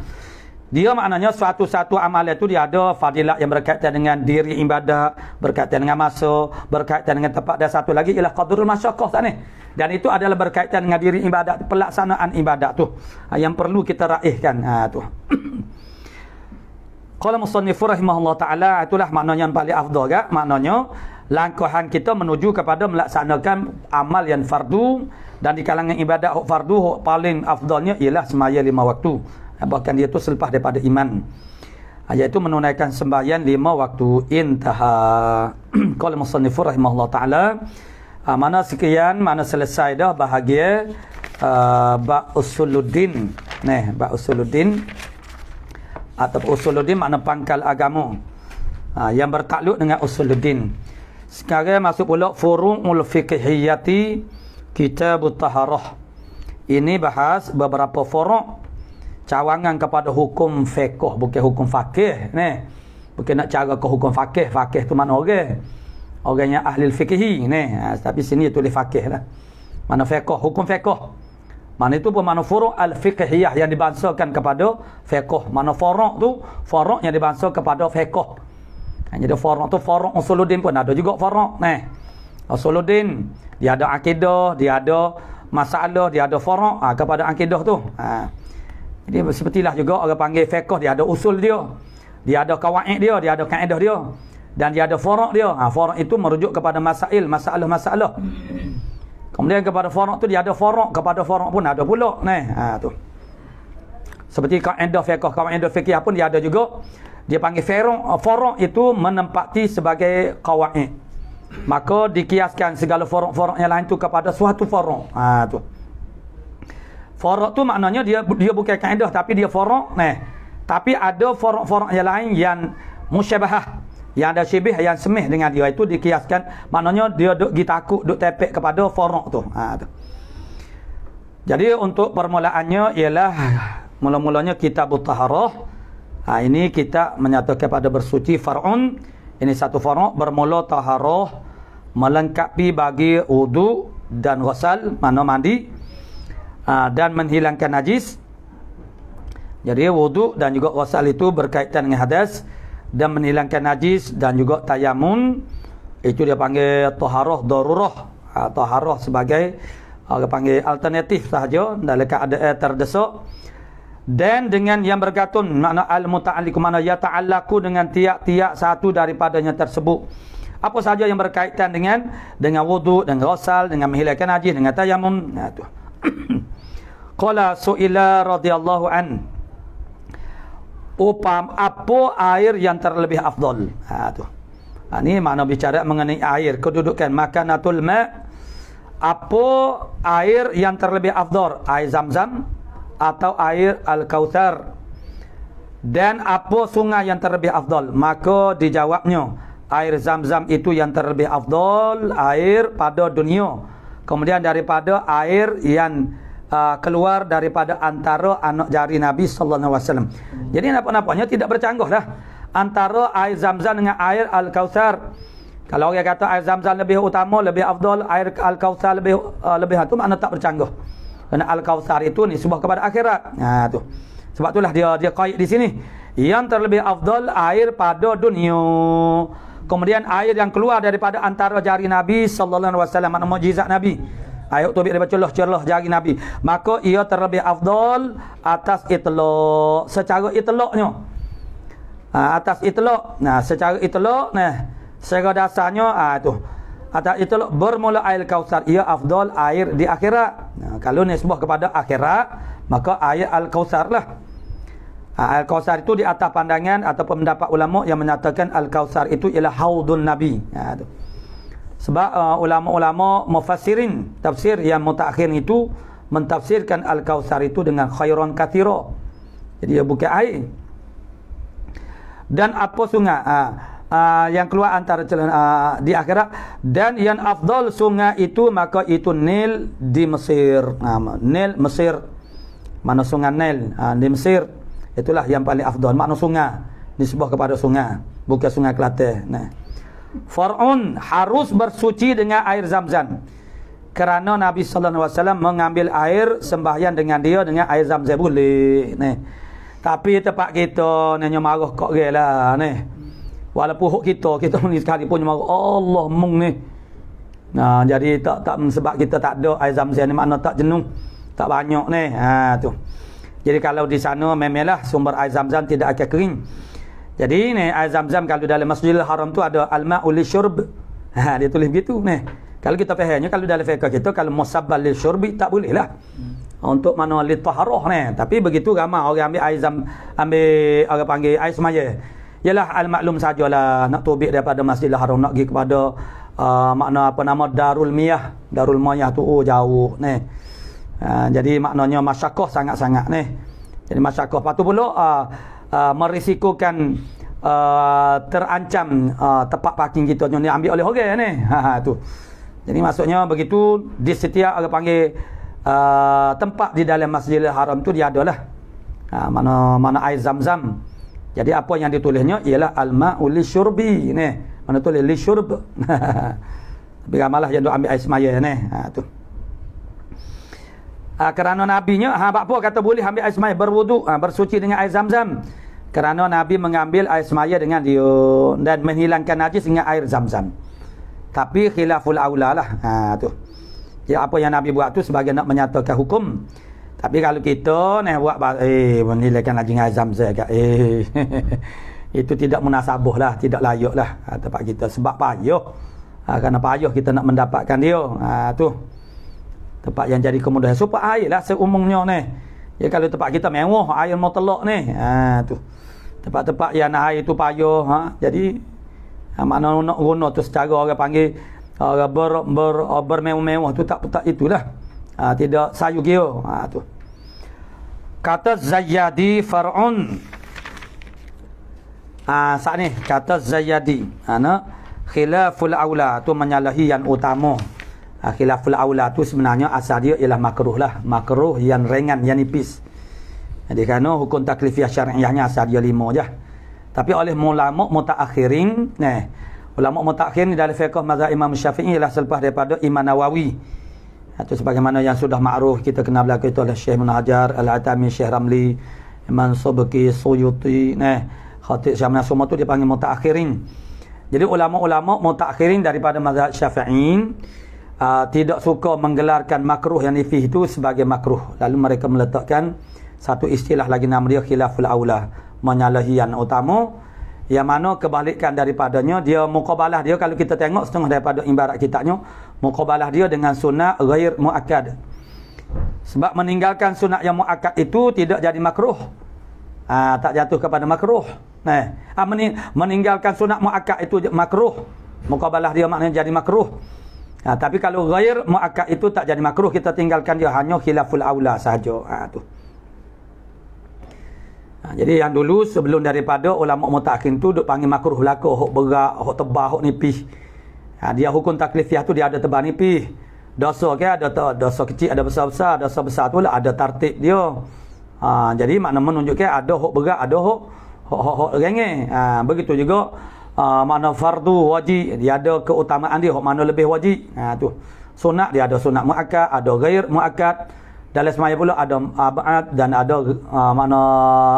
Dia maknanya suatu-satu amalan itu dia ada fadilat yang berkaitan dengan diri ibadat, berkaitan dengan masa, berkaitan dengan tempat, dan satu lagi ialah qadrul masyaqqah tak ni. Dan itu adalah berkaitan dengan diri ibadat, pelaksanaan ibadat tu. Yang perlu kita raihkan tu. Qala musannif rahimahullah taala, itulah maknanya yang paling afdal gak, maknanya langkahan kita menuju kepada melaksanakan amal yang fardu, dan di kalangan ibadat hak fardu hak paling afdalnya ialah sembahyang 5 waktu. Bahkan dia tu selepas daripada iman, iaitu menunaikan sembahyang 5 waktu. Intaha. Qala musannif rahimahullah taala, mana sekian, mana selesai dah bahagian bab usuluddin. Bab usuluddin atau usuluddin makna pangkal agama, yang bertakluk dengan usuluddin. Sekarang masuk pula furu'ul fiqhiyati kitabut taharah. Ini bahas beberapa furu', cawangan kepada hukum fiqh, bukan hukum fakih. Bukan nak cara ke hukum fakih. Fakih tu mana orang? Orangnya ahli fiqhi. Tapi sini tulis fakih lah. Mana fiqh, hukum fiqh. Mana itu pun mana furu' al-fiqhiyah yang dibangsakan kepada fiqh. Mana furu' tu, furu' yang dibangsa kepada fiqh. Jadi furu' tu, furu' usuluddin pun ada juga furu'. Usuluddin, dia ada akidah, dia ada masalah, dia ada furu' kepada akidah tu. Jadi sepertilah juga orang panggil fiqh, dia ada usul dia, dia ada kawaid dia, dia ada kaedah dia, dan dia ada furu' dia. Furu' itu merujuk kepada masail, masalah. Kemudian kepada furu' tu dia ada furu', kepada furu' pun ada pula. Tu. Seperti kaedah fiqh, kaedah fikih pun dia ada juga. Dia panggil furu' itu menempati sebagai kawaid. Maka dikiaskan segala furu'-furu' yang lain tu kepada suatu furu'. Tu. Furu' tu maknanya dia bukan kaedah, tapi dia furu'. Tapi ada furu'-furu' yang lain yang musyabahah, yang ada syibih, yang semih dengan dia, itu dikiaskan. Maknanya dia duk takut, duk tepek kepada furu' tu. Tu. Jadi untuk permulaannya ialah mula-mulanya kitabut taharah. Ini kita menyatakan pada bersuci far'un. Ini satu furu' bermula taharah, melengkapi bagi wudu dan ghusal, mana mandi, dan menghilangkan najis. Jadi wudu dan juga ghusal itu berkaitan dengan hadas, dan menghilangkan najis, dan juga tayamun. Itu dia panggil taharah darurah. Taharah sebagai orang panggil alternatif sahaja dalam keadaan terdesak. Dan dengan yang bergantung, makna al-muta'alliq, makna yata'allaku dengan tiap-tiap satu daripadanya tersebut. Apa sahaja yang berkaitan dengan wudu, dengan ghusal, dengan menghilangkan najis, dengan tayamun. Tu. Qala su'ila radhiyallahu an, apa air yang terlebih afdal? Tu. Ini makna bicara mengenai air, kedudukan makanatul ma'. Apa air yang terlebih afdal? Air Zam-Zam atau air Al-Kautsar? Dan apa sungai yang terlebih afdal? Maka dijawabnya, air Zam-Zam itu yang terlebih afdal, air pada dunia. Kemudian daripada air yang keluar daripada antara anak jari Nabi sallallahu alaihi wasallam. Jadi nampak-nampaknya tidak bercanggah dah antara air Zam-Zam dengan air Al-Kautsar. Kalau orang kata air Zam-Zam lebih utama, lebih afdal, air Al-Kautsar lebih itu makna tak bercanggah. Kerana Al-Kautsar itu nisbah kepada akhirat. Tu. Sebab itulah dia qaid di sini. Yang terlebih afdal air pada dunia. Kemudian air yang keluar daripada antara jari Nabi sallallahu alaihi wasallam, makna mukjizat Nabi. Air tu daripada celah-celah jari Nabi. Maka ia terlebih afdal atas itlaq. Secara itlaqnya. Atas itlaq. Secara itlaq, secara dasarnya tu. Atas itlaq bermula air Kautsar, ia afdal air di akhirat. Kalau nisbah kepada akhirat, maka air Al-Kautsar lah. Al-Kautsar itu di atas pandangan ataupun pendapat ulama yang menyatakan Al-Kautsar itu ialah haudun Nabi. Tu. Sebab ulama-ulama mufassirin tafsir yang mutaakhirin itu mentafsirkan Al-Kautsar itu dengan khairan katsira. Jadi dia bukan air. Dan apa sungai yang keluar antara di akhirat, dan yang afdal sungai itu maka itu Nil di Mesir. Nil Mesir. Mana sungai Nil di Mesir. Itulah yang paling afdal. Makna sungai nisbah kepada sungai, bukan sungai Kelantan. Far'un, harus bersuci dengan air Zam-Zam. Kerana Nabi sallallahu alaihi wasallam mengambil air sembahyang dengan dia dengan air Zam-Zam boleh. Tapi tempat kita nanya marah kok ge lah ni. Walaupun hok kita ni sekali pun marah Allah mung ni. Nah, jadi tak sebab kita tak ada air Zam-Zam ni makna tak jenuh. Tak banyak ni. Tu. Jadi kalau di sana memanglah sumber air Zam-Zam tidak akan kering. Jadi ni air Zam-Zam kalau dalam Masjidil Haram tu ada al-ma'u lisyurb. Dia tulis begitu ni. Kalau kita fahamnya kalau dalam fiqh kita kalau musabbal lisyurbi tak boleh lah. Untuk mana li taharah ni. Tapi begitu ramai orang ambil air ambil orang panggil air semaya. Yalah al-maklum sajalah nak tubik daripada Masjidil Haram nak pergi kepada makna apa nama Darul Miyah. Darul Miyah tu jauh ni. Jadi maknanya masyaqqah sangat-sangat ni. Jadi masyaqqah patu pula merisikokan terancam tempat parking kita ni ambil oleh orang ni. Tu. Jadi maksudnya begitu di setiap orang panggil tempat di dalam Masjidil Haram tu dia adalah mana air Zam-Zam. Jadi apa yang ditulisnya ialah al-ma'u lisyurbi ni. Mana tulis lisyurb. Tapi ramalah yang duk ambil air semaya ni. Tu. Kerana nabinya apa kata boleh ambil air semaya berwuduk bersuci dengan air Zam-Zam. Kerana Nabi mengambil air semaya dengan dia dan menghilangkan najis dengan air Zam-Zam. Tapi khilaful aula lah. Tu. Ya apa yang Nabi buat tu sebagai nak menyatakan hukum. Tapi kalau kita ni buat menilaikan lagi dengan air Zam-Zam kat itu tidak munasabah lah, tidak layak lah tempat kita sebab payah. Kerana payah kita nak mendapatkan dia. Tu. Tempat yang jadi kemudahan supaya air lah seumumnya ni. Ya kalau tempat kita mewah air mutlak ni. Tu. Tempat-tempat yang air tu payah jadi makna nak guna tu secara orang panggil bermewah-mewah tu tak itulah. Tidak sayu kira. Tu. Kata Zayyadi far'un. Saat ni kata Zayyadi khilaful aula tu menyalahi yang utama. Khilaful aula tu sebenarnya asal dia ialah makruh lah. Makruh yang ringan, yang nipis. Jadi kerana hukum taklifiyah syariahnya asal dia 5 je. Tapi oleh ulama mutaakhirin, ulama mutaakhirin dalam fiqh mazhab Imam Syafi'i ialah selepas daripada Imam Nawawi. Itu sebagaimana yang sudah ma'ruf kita kenal belaka itu oleh Syekh Ibn Hajar, Al-Atami, Syekh Ramli, Imam Subki, Suyuti, Khatib Syamna semua tu dipanggil mutaakhirin. Jadi ulama-ulama mutaakhirin daripada mazhab Syafi'i tidak suka menggelarkan makruh yang nifih itu sebagai makruh. Lalu mereka meletakkan satu istilah lagi nama dia khilaful aula, menyalahi yang utama, yang mana kebalikan daripadanya dia muqabalah dia kalau kita tengok setengah daripada ibarat kitabnya muqabalah dia dengan sunat ghair muakkad. Sebab meninggalkan sunat yang muakkad itu tidak jadi makruh. Tak jatuh kepada makruh. Meninggalkan sunat muakkad itu makruh. Muqabalah dia maknanya jadi makruh. Tapi kalau ghair muakkad itu tak jadi makruh, kita tinggalkan dia hanya khilaful aula sahaja. Tu. Jadi yang dulu sebelum daripada ulama mutaakhirin tu duk panggil makruh belaka, hok berat, hok tebal, hok nipis. Dia hukum taklifiah tu dia ada tebal nipis. Dosa ke ada dosa kecil, ada besar-besar, dosa besar tu lah ada tartib dia. Jadi makna menunjukkan ada hok berat, ada hok ringan. Begitu juga makna fardu wajib, dia ada keutamaan dia, hok mana lebih wajib. Tu. Sunat dia ada sunat muakkad, ada ghair muakkad. Dalam semaya pula ada abad dan ada makna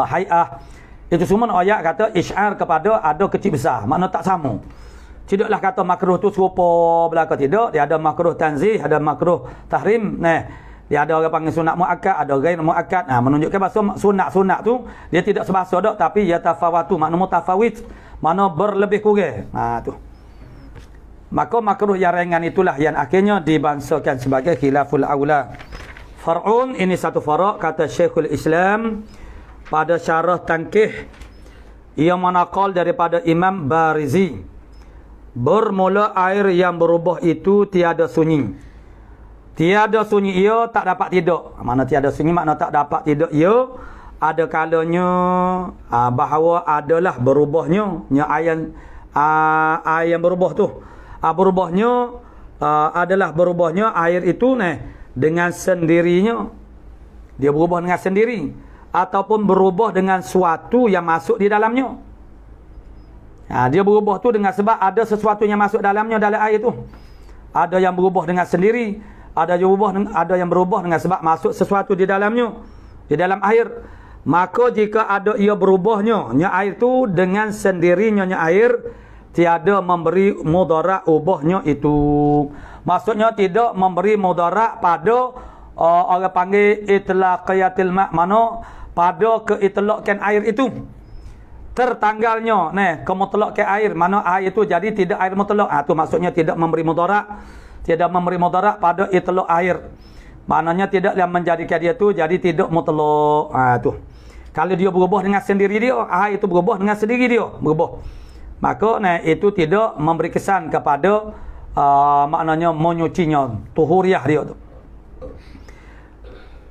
hay'ah. Itu semua ayat kata isy'ar kepada ada kecil besar, makna tak sama. Tidaklah kata makruh tu serupa belaka, tidak. Dia ada makruh tanzih, ada makruh tahrim. Dia ada orang panggil sunat muakkad, ada ghair muakkad. Menunjukkan bahasa sunat-sunat tu dia tidak sebahasa dak, tapi ya tafawatu, makna mutafawit, makna berlebih kurang. Tu. Maka makruh yang ringan itulah yang akhirnya dibangsakan sebagai khilaful aula. Far'un, ini satu farak kata Syekhul Islam pada syarah Tankih yang manaqal daripada Imam Barizi. Bermula air yang berubah itu tiada sunyi. Tiada sunyi ia tak dapat tidur. Mana tiada sunyi makna tak dapat tidur ia ada kalanya bahawa adalah berubahnya air yang berubah tu. Berubahnya adalah berubahnya air itu dengan sendirinya, dia berubah dengan sendiri ataupun berubah dengan suatu yang masuk di dalamnya. Dia berubah tu dengan sebab ada sesuatu yang masuk dalamnya dalam air tu. Ada yang berubah dengan sendiri, ada yang berubah dengan sebab masuk sesuatu di dalamnya, di dalam air. Maka jika ada ia berubahnya air tu dengan sendirinya air tiada memberi mudarat ubahnya itu. Maksudnya tidak memberi mudarat pada orang panggil itlaqiyatil ma', mana pada keitlaqan air itu. Tertanggalnya kemutlaqan air, mana air itu jadi tidak air mutlaq. Tu maksudnya tidak memberi mudarat. Tidak memberi mudarat pada itlaq air. Maknanya tidak yang menjadikan dia tu jadi tidak mutlaq. Tu. Kalau dia berubah dengan sendiri dia, air itu berubah dengan sendiri dia, berubah. Maka itu tidak memberi kesan kepada maknanya menyucinya, tuhuriyah dia tu.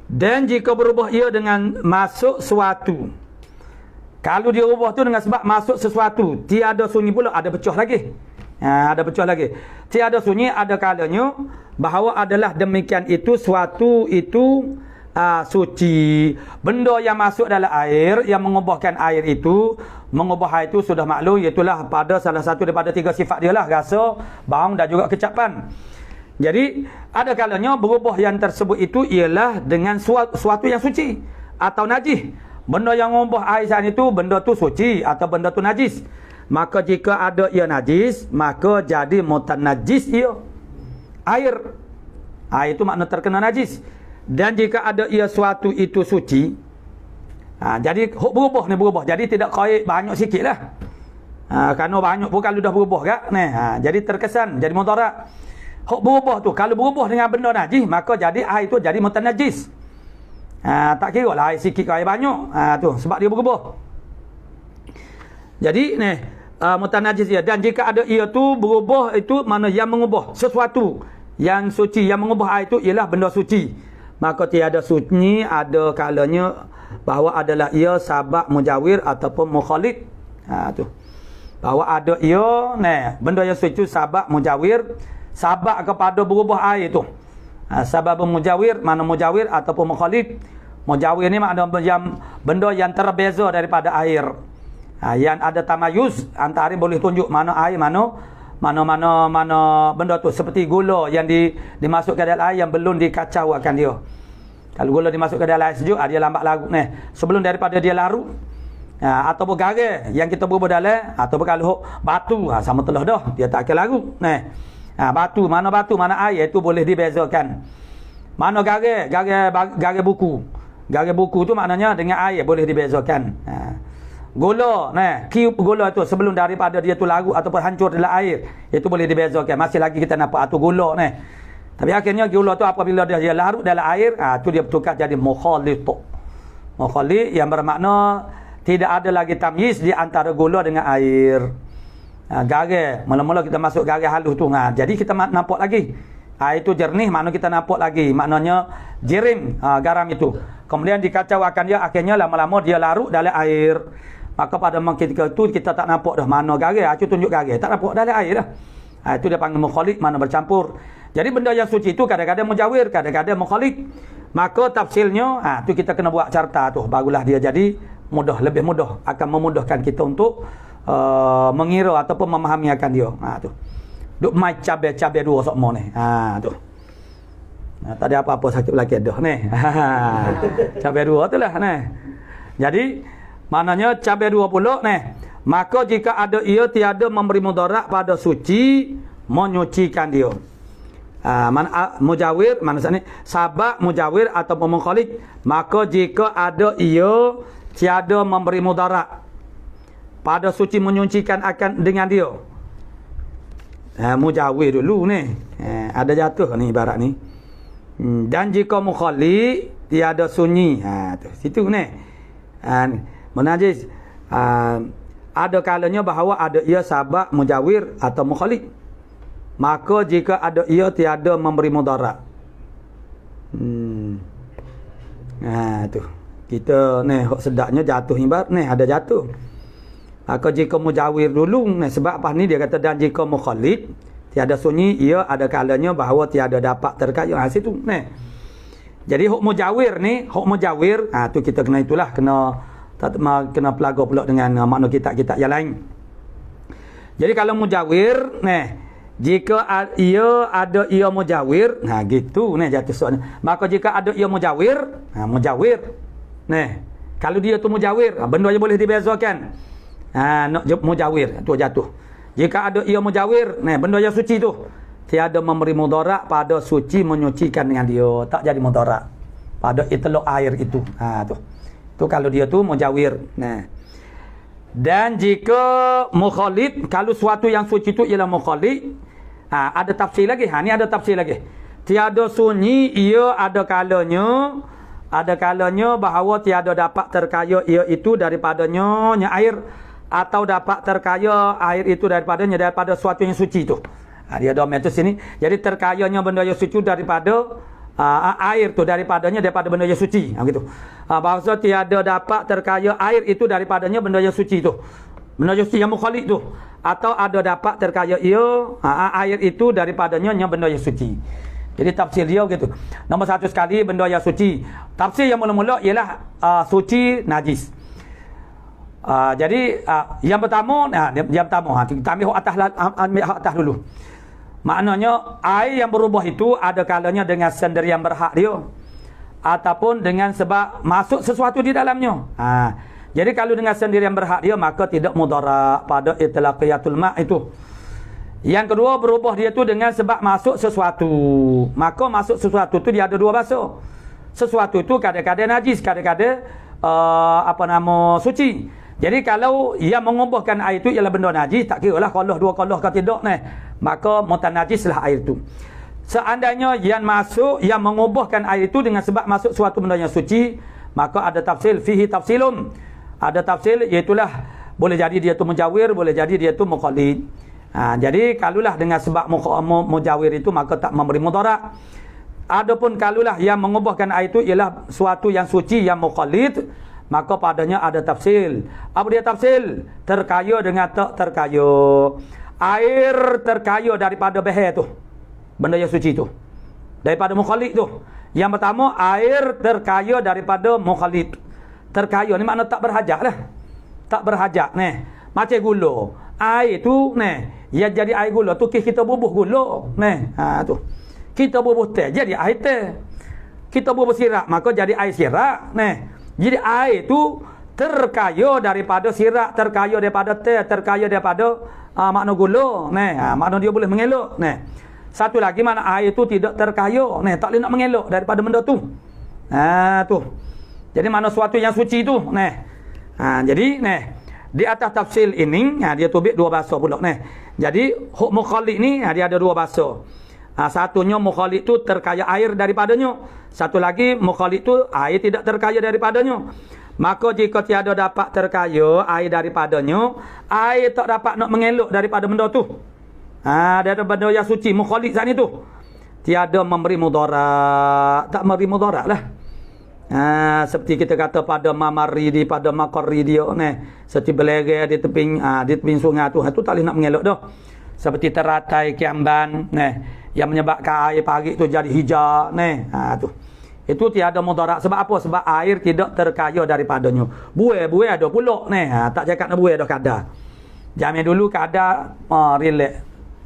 Dan jika berubah ia dengan masuk sesuatu. Kalau dia ubah tu dengan sebab masuk sesuatu, tiada sunyi pula, ada pecah lagi. Ada pecah lagi. Tiada sunyi, ada kalanya bahawa adalah demikian itu suatu itu suci. Benda yang masuk dalam air yang mengubahkan air itu, mengubah air itu sudah maklum, iaitulah pada salah satu daripada 3 sifat dia lah, rasa, bau dan juga kecapan. Jadi ada kalanya berubah yang tersebut itu ialah dengan suatu yang suci atau najis. Benda yang mengubah air saat itu, benda tu suci atau benda tu najis. Maka jika ada ia najis, maka jadi mutanajis ia air. Air itu makna terkena najis. Dan jika ada ia suatu itu suci, jadi berubah ni berubah. Jadi tidak kait banyak sikit lah. Kerana banyak pun kalau dah berubah kan. Jadi terkesan, jadi mudarat. Hak berubah tu, kalau berubah dengan benda najis, maka jadi air itu jadi mutanajis. Tak kira lah air sikit ke air banyak. Tu sebab dia berubah. Jadi mutanajis dia. Dan jika ada ia tu berubah, itu mana yang mengubah sesuatu yang suci, yang mengubah air itu ialah benda suci. Maka tiada sunyi, ada kalanya bahawa adalah ia sabab mujawir ataupun mukhalid. Tu. Bahawa ada ia benda yang suci sabab mujawir, sabab kepada berubah air itu. Sabab mujawir, mana mujawir ataupun mukhalid. Mujawir ni makna benda yang terbeza daripada air. Yang ada tamayuz antara boleh tunjuk mana air, mana benda tu, seperti gula yang dimasukkan dalam air yang belum dikacaukan dia. Kalau gula dimasukkan dalam air sejuk, dia lambat larut sebelum daripada dia larut. Ataupun garam yang kita berubah dalam, ataupun kalau batu sama telah dah, dia tak akan larut. Batu mana air itu boleh dibezakan. Mana garam buku. Garam buku tu maknanya dengan air boleh dibezakan. Gula, kiup gula tu sebelum daripada dia tu larut ataupun hancur dalam air, itu boleh dibezakan. Masih lagi kita nampak tu gula Tapi akhirnya gula tu apabila dia larut dalam air, tu dia bertukar jadi mukhalid. Mukhalid yang bermakna tidak ada lagi tamyiz di antara gula dengan air. Garam, mula-mula kita masuk garam halus tu. Jadi kita nampak lagi. Air itu jernih, makna kita nampak lagi. Maknanya jirim garam itu. Kemudian dikacaukan dia, akhirnya lama-lama dia larut dalam air. Maka pada ketika itu kita tak nampak dah mana garam. Itu tunjuk garam. Tak nampak dalam air dah. Itu dia panggil mukhalid, mana bercampur. Jadi benda yang suci itu kadang-kadang mujawir, kadang-kadang mukhalid. Maka tafsirnya, tu kita kena buat carta tu. Barulah dia jadi mudah, lebih mudah. Akan memudahkan kita untuk mengira ataupun memahami akan dia. Tu. Duk mai cabai-cabai dua sokmo ni. Tu. Tak ada apa-apa sakit lagi dah ni. Cabai dua tu lah ni. Jadi maknanya cabai 20 maka jika ada ia tiada memberi mudarat pada suci, menyucikan dia. Mujawir maksudnya sabab mujawir atau mukhalid, maka jika ada ia tiada memberi mudarat pada suci, menyucikan akan dengan dia. Mujawir dulu ada jatuh ni ibarat ni. Dan jika mukhalid tiada sunyi, tu situ menajis, ada kalanya bahawa ada ia sabab mujawir atau mukhalid, maka jika ada ia tiada memberi mudarat. Tu kita hok sedaknya jatuh ibarat ada jatuh. Maka jika mujawir dulu sebab apa ni dia kata dan jika mukhalid tiada sunyi, ia ada kalanya bahawa tiada dapat terkait situ Jadi hok mujawir tu kita kena itulah kena pelaga pula dengan makna kitab-kitab yang lain. Jadi kalau mujawir jika ia ada ia mujawir, gitu jatuh soalnya. Maka jika ada ia mujawir, mujawir Kalau dia tu mujawir, benda yang boleh dibezakan. Nak mujawir tu jatuh. Jika ada ia mujawir, benda yang suci tu tiada memberi mudarat pada suci menyucikan dengan dia, tak jadi mudarat pada itlaq air itu. Tu. Tu kalau dia tu mujawir. Dan jika mukhalid, kalau suatu yang suci itu ialah mukhalid, ada tafsir lagi. Ni ada tafsir lagi. Tiada sunyi ia ada kalanya bahawa tiada dapat terkaya ia itu daripadanya air, atau dapat terkaya air itu daripada suatu yang suci itu. Dia domain tu sini. Jadi terkayanya benda yang suci daripada air tu, daripada benda yang suci. Begitu. Bahasa tiada dapat terkaya air itu daripadanya benda yang suci tu. Benda yang suci yang mukhalid tu. Atau ada dapat terkaya air itu daripadanya benda yang suci. Jadi tafsir dia gitu. Nombor satu sekali benda yang suci. Tafsir yang mula-mula ialah suci najis. Jadi yang pertama, kita ambil hak atas dulu. Maknanya air yang berubah itu ada kalanya dengan sendirian berhak dia, ataupun dengan sebab masuk sesuatu di dalamnya. Jadi kalau dengan sendirian berhak dia, maka tidak mudarat pada itlaqiyatul ma' itu. Yang kedua, berubah dia tu dengan sebab masuk sesuatu. Maka masuk sesuatu tu dia ada dua bahasa. Sesuatu itu kadang-kadang najis, kadang-kadang suci. Jadi kalau yang mengubahkan air itu ialah benda najis, tak kira lah qalah dua qalah ke tidak maka mutanajislah air itu. Seandainya yang mengubahkan air itu dengan sebab masuk suatu benda yang suci, maka ada tafsir, fihi tafsilun. Ada tafsir, iaitulah boleh jadi dia tu mujawir, boleh jadi dia tu mukhalid. Jadi kalulah dengan sebab mujawir itu, maka tak memberi mudarat. Adapun kalulah yang mengubahkan air itu ialah suatu yang suci yang mukhalid, maka padanya ada tafsir. Apa dia tafsir? Terkaya dengan tak terkaya. Air terkaya daripada bahar tu, benda yang suci tu, daripada mukhalid tu. Yang pertama, air terkaya daripada mukhalid. Terkaya ni makna tak berhajat lah. Tak berhajat macam gula. Air tu yang jadi air gula tu kita bubuh gula tu. Kita bubuh teh jadi air teh. Kita bubuh sirak maka jadi air sirak. Jadi air tu terkaya daripada sirak, terkaya daripada teh, terkaya daripada makna gula. Makna dia boleh mengelak. Satu lagi mana air tu tidak terkaya. Tak boleh nak mengelak daripada benda tu. Tu. Jadi mana suatu yang suci tu. Jadi di atas tafsir ini dia tubik dua bahasa pula. Jadi huk mukhalid ni dia ada dua bahasa. Satunya mukhalid tu terkaya air daripadanya. Satu lagi mukhalid tu air tidak terkaya daripadanya. Maka jika tiada dapat terkaya air daripadanya, air tak dapat nak mengelak daripada benda tu. Daripada benda yang suci mukhalid saat itu, tiada memberi mudarat. Tak memberi mudarat lah. Seperti kita kata pada mamari pada makari dia seperti belerang di tepi sungai tu tak boleh nak mengelak dah. Seperti teratai kiamban yang menyebabkan air pagi tu jadi hijau tu. Itu tiada mudarat. Sebab apa? Sebab air tidak terkaya daripadanya. Buai ada pula tak cakap nak buai dah kadar. Zaman dulu kadar relax.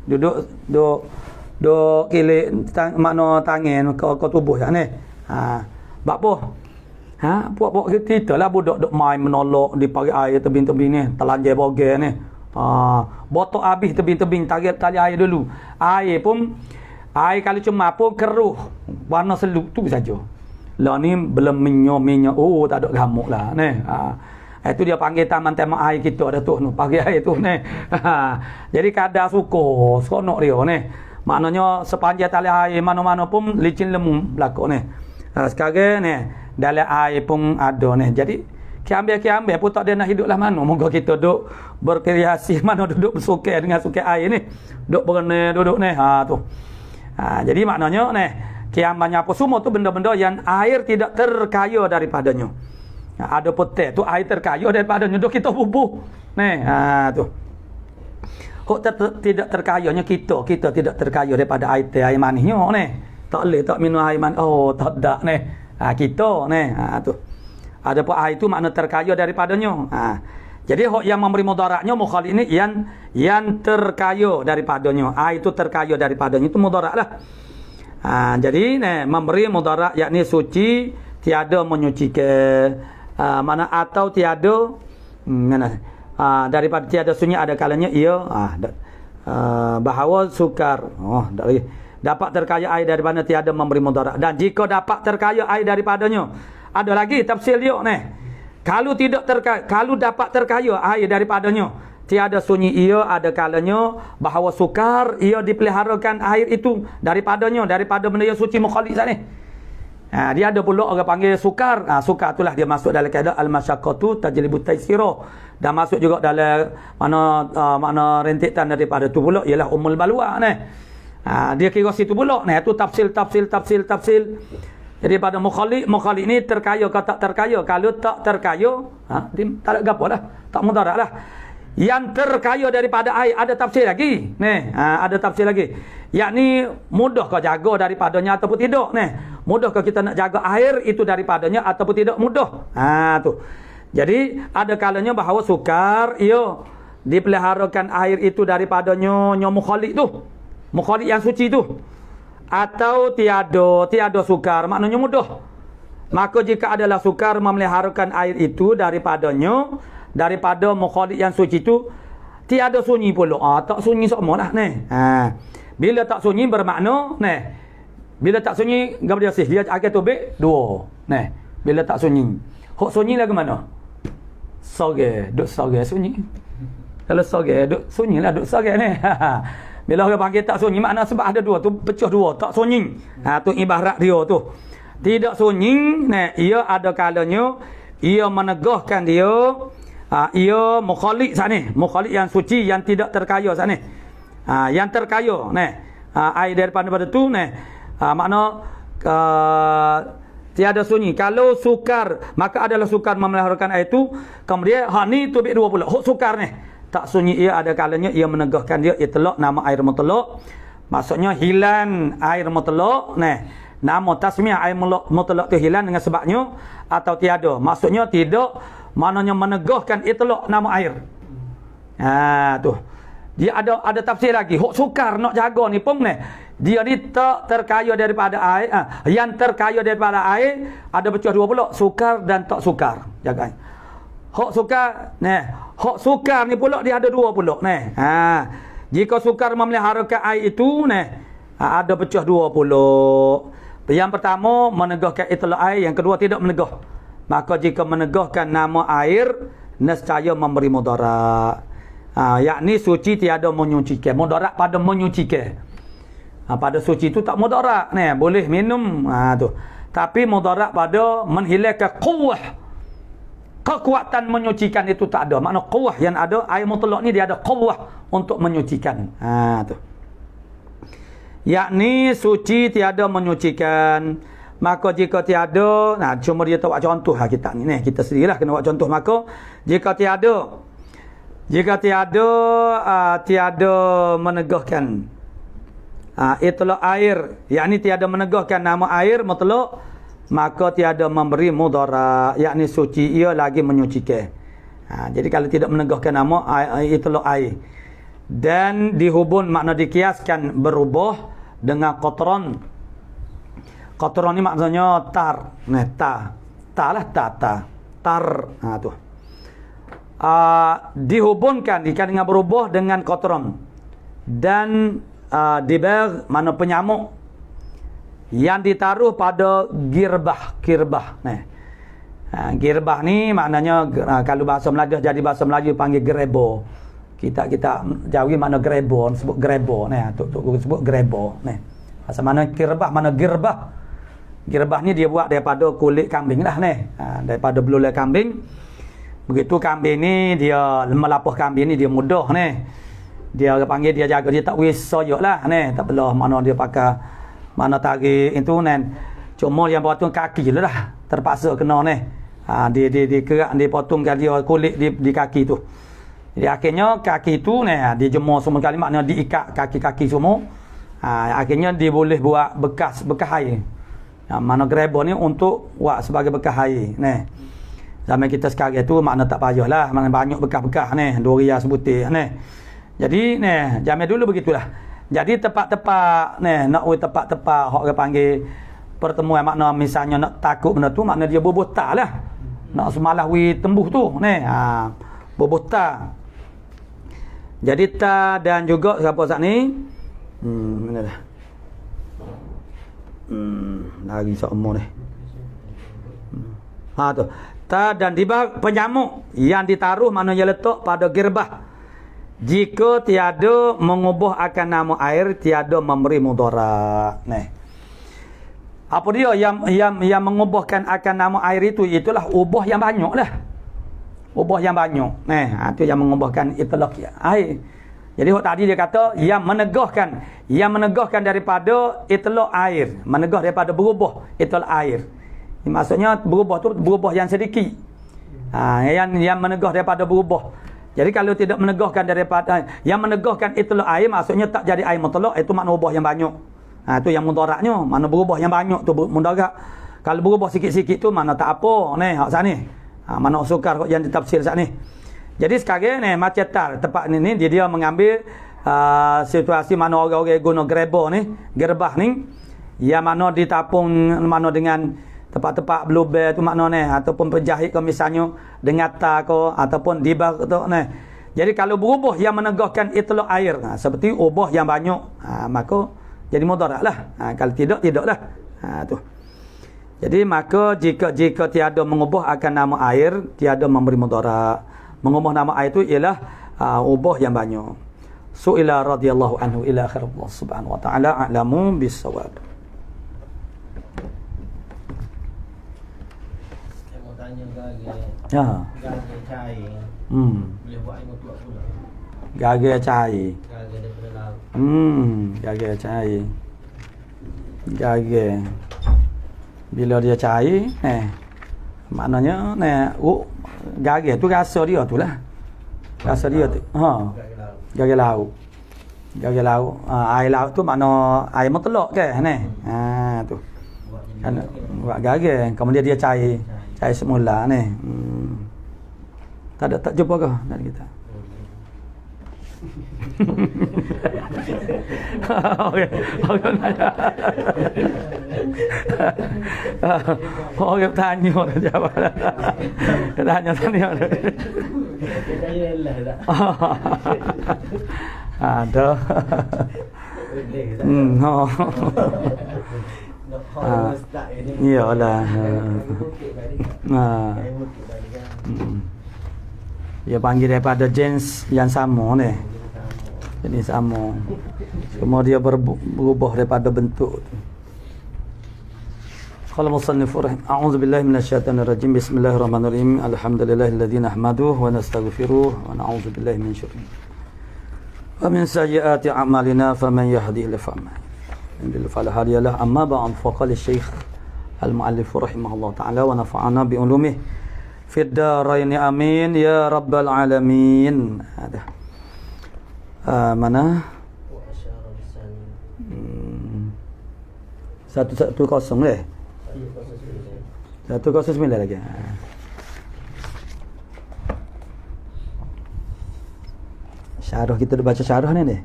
Duduk kilik makna tangan ke tubuh Bak apa? Puak-puak kita lah budak duk main menolak di pagi air tebing-tebing ni, telanjai bogel ni. Botok habis tebing-tebing tali air dulu. Air kalau cuma pun keruh, warna seluk tu saja. Lah ni belum minyak, tak ada gamuk lah ni. Itu dia panggil taman tema air kita ada tu pagi air tu ni. Jadi kadar suka seronok dia ni. Maknanya sepanjang tali air mana-mana pun licin lemu berlaku ni. Sekarang ni dalam air pun ada ni. Jadi kiambil pun tak ada nak hidup lah mana. Moga kita duduk berkreasi mana duduk bersukai dengan sukai air ni. Duduk berenang duduk ni. Tu. Jadi maknanya ni kiambannya apa semua tu benda-benda yang air tidak terkaya daripadanya. Ada putih tu air terkaya daripadanya. Duk kita bubuh. Ni tu. Kok tidak terkayanya kita tidak terkaya daripada air manisnya ni. Tak boleh tak minum air manis. Tak ada ni. Kita ni tu. Ada pun air itu makna terkaya daripadanya. Jadi yang memberi mudaratnya mukhalid ini yang terkaya daripadanya. Air itu terkaya daripadanya itu mudaratlah. Jadi memberi mudarat yakni suci tiada menyucikan. mana atau tiada mana daripada tiada sunyi ada kalanya ia bahawa sukar tak lagi dapat terkaya air daripada tiada memberi mudarat. Dan jika dapat terkaya air daripadanya, ada lagi tafsir dia ni, kalau tidak terkaya, kalau dapat terkaya air daripadanya tiada sunyi ia ada kalanya bahawa sukar ia dipeliharakan air itu daripadanya, daripada benda yang suci mukhalid ni. Dia ada pula orang panggil sukar. Sukar itulah dia masuk dalam kaedah al-masyaqqatu tajlibu taysira, dan masuk juga dalam mana rentetan daripada tu pula ialah umul balwa ni. Dia kira situ pula ni, tu tafsil. Jadi pada mukhalid ni terkaya ke tak terkaya. Kalau tak terkaya, dia tak ada gapo dah, tak mudarat lah. Yang terkaya daripada air ada tafsir lagi. Ada tafsir lagi. Yakni mudah kau jaga daripadanya ataupun tidak. Mudah kau kita nak jaga air itu daripadanya ataupun tidak mudah. Tu. Jadi ada kalanya bahawa sukar ia dipeliharakan air itu daripadanya mukhalid tu. Mukhalid yang suci tu. Atau tiada sukar, maknanya mudah. Maka jika adalah sukar memeliharakan air itu daripada mukhalid yang suci itu, tiada sunyi pula. Tak sunyi semua lah ni. Bila tak sunyi bermakna ni. Bila tak sunyi gapo dia sih? Dia akan tubik dua. Ni. Bila tak sunyi. Hok sunyi lagu mana? Soge, duk soge sunyi. Kalau soge duk sunyi lah, duk soge ni. Bila orang panggil tak sunyi, makna sebab ada dua tu, pecah dua, tak sunyi. Tu ibarat dia tu. Tidak sunyi, ia ada kalanya ia menegahkan dia, ia mukhalid sana, mukhalid yang suci, yang tidak terkaya sana. Yang terkaya, air daripada tu, makna tiada sunyi. Kalau sukar, maka adalah sukar memeliharakan air itu. Kemudian hak ni tubik dua pula. Hak sukar ni tak sunyi ia ada kalanya ia menegahkan dia itlaq nama air mutlaq. Maksudnya hilang air mutlaq. Nama tasmiyah air mutlaq tu hilang dengan sebabnya atau tiada. Maksudnya tidak, maknanya menegahkan itlaq nama air. Tu. Dia ada tafsir lagi. Hak sukar nak jaga ni pun ni. Dia ni tak terkaya daripada air. Yang terkaya daripada air ada pecah dua pula, sukar dan tak sukar. Jaga. Hak sukar, hak sukar ni pula dia ada dua pula. Jika sukar memeliharakan air itu, ada pecah dua pula. Yang pertama menegahkan itlaq air, yang kedua tidak menegah. Maka jika menegahkan nama air, nescaya memberi mudarat. Yakni suci tiada menyucikan. Mudarat pada menyucikan. Pada suci itu tak mudarat, boleh minum tu. Tapi mudarat pada menghilangkan quwwah. Kekuatan menyucikan itu tak ada. Makna quwwah yang ada air mutlaq ni dia ada quwwah untuk menyucikan. Tu. Yakni suci tiada menyucikan. Maka jika tiada, cuma dia tak buat contoh lah kita ni. Kita sendirilah kena buat contoh. Maka jika tiada tiada menegahkan itlaq air, yakni tiada menegahkan nama air mutlaq, maka tiada memberi mudarat, yakni suci ia lagi menyucikan. Jadi kalau tidak menegahkan nama itlaq air dan dihubun, makna dikiaskan berubah dengan qatran. Qatran ni maksudnya tar. Tar. Tu. Dihubunkan dengan berubah dengan qatran. Dan dibag mana penyamuk yang ditaruh pada girbah. Girbah ni maknanya kalau bahasa Melayu jadi bahasa Melayu panggil grebo. Kita Jawi mana grebo, sebut grebo tu sebut grebo Bahasa mana girbah, mana girbah. Girbah ni dia buat daripada kulit kambing lah daripada belulai kambing. Begitu kambing ni dia melapuh kambing ni dia mudah Dia orang panggil dia jaga, dia tak wis soyok lah tak belah mana dia pakai mana tarik itu cuma yang potong kaki je lah terpaksa kena dia kerak dia potongkan dia kulit di kaki tu. Jadi akhirnya kaki tu dia jemur semua kali, maknanya diikat kaki-kaki semua. Akhirnya dia boleh buat bekas air. Mana grebo ni untuk buat sebagai bekas air zaman kita sekarang tu makna tak payahlah, makna banyak bekas-bekas durian sebutir Jadi zaman dulu begitulah. Jadi tepat-tepat nak tepat-tepat hok orang panggil pertemuan, makna misalnya nak takut benda tu, makna dia berbuta lah. nak semalah wi tembuh tu ni. Bubuh ta. Jadi ta dan juga siapa sat ni? Mana dah? Lagi semua ni. Tu. Ta dan dibah penyamuk yang ditaruh maknanya letak pada girbah. Jika tiada mengubah akan nama air, tiada memberi mudarat. Nah. Apa dia yang mengubahkan akan nama air itu? Itulah ubah yang banyaklah. Ubah yang banyak. Nah, itu yang mengubahkan itlaq air. Jadi tadi dia kata yang menegahkan daripada itlaq air, menegah daripada berubah itlaq air. Maksudnya berubah tu berubah yang sedikit. Yang menegah daripada berubah. Jadi kalau tidak menegahkan daripada yang menegahkan itlaq air, maksudnya tak jadi air mutlak, itu makna ubah yang banyak. Itu yang mudaratnya, mana berubah yang banyak tu mudarat. Kalau berubah sikit-sikit tu mana tak apa ni hak sat ni. Mana sukar hak yang ditafsir sat ni. Jadi sekarang ni macam tempat ni dia mengambil situasi mana orang-orang guna gerbah ni yang mana ditapung mana dengan tempat-tempat bluebell tu makna ni ataupun penjahit ke misalnya dengan tar ke ataupun dibak tu ni. Jadi kalau berubah yang menegahkan itlaq air seperti ubah yang banyak maka jadi mudaratlah. Kalau tidaklah. Tu. Jadi maka jika tiada mengubah akan nama air, tiada memberi mudarat. Mengubah nama air itu ialah ubah yang banyak. Su'ila radhiyallahu anhu ila akhir Allah subhanahu wa ta'ala a'lamu bis-shawab. Ya. Gage cair. Boleh buat air mutlak pula. Gage cair. Gage daripada laut. Gage cair. Gage. Bila dia cair, maknanya gage tu rasa dia tu lah. Rasa dia tu. Gage laut. Gage laut. Air laut tu makna air mutlak ke ni. Tu. Kan buat gage, kemudian dia cair. Cair semula ni. Tak jumpa ke dari kita? Okey. Okey tanya dah jawab. Tanya. Saya lah tak. Ada. Iyalah. Dia panggil daripada jenis yang sama ni. Jenis sama. Cuma dia berubah daripada bentuk tu. Qala musannif rahimahullah. A'udzu billahi minasyaitonir rajim. Bismillahirrahmanirrahim. Alhamdulillahilladzi nahmaduhu wa nastaghfiruh wa na'udzu billahi min syurri wa min sayyiati a'malina faman yahdihillahu fala hadiya lahu. Amma ba'd faqala Syekh al-muallif rahimahullah ta'ala wa nafa'ana bi ulumihi fid darain amin ya rabbal alamin. Ada mana 110 leh 109 lagi. Syarah kita dah baca syarah ni.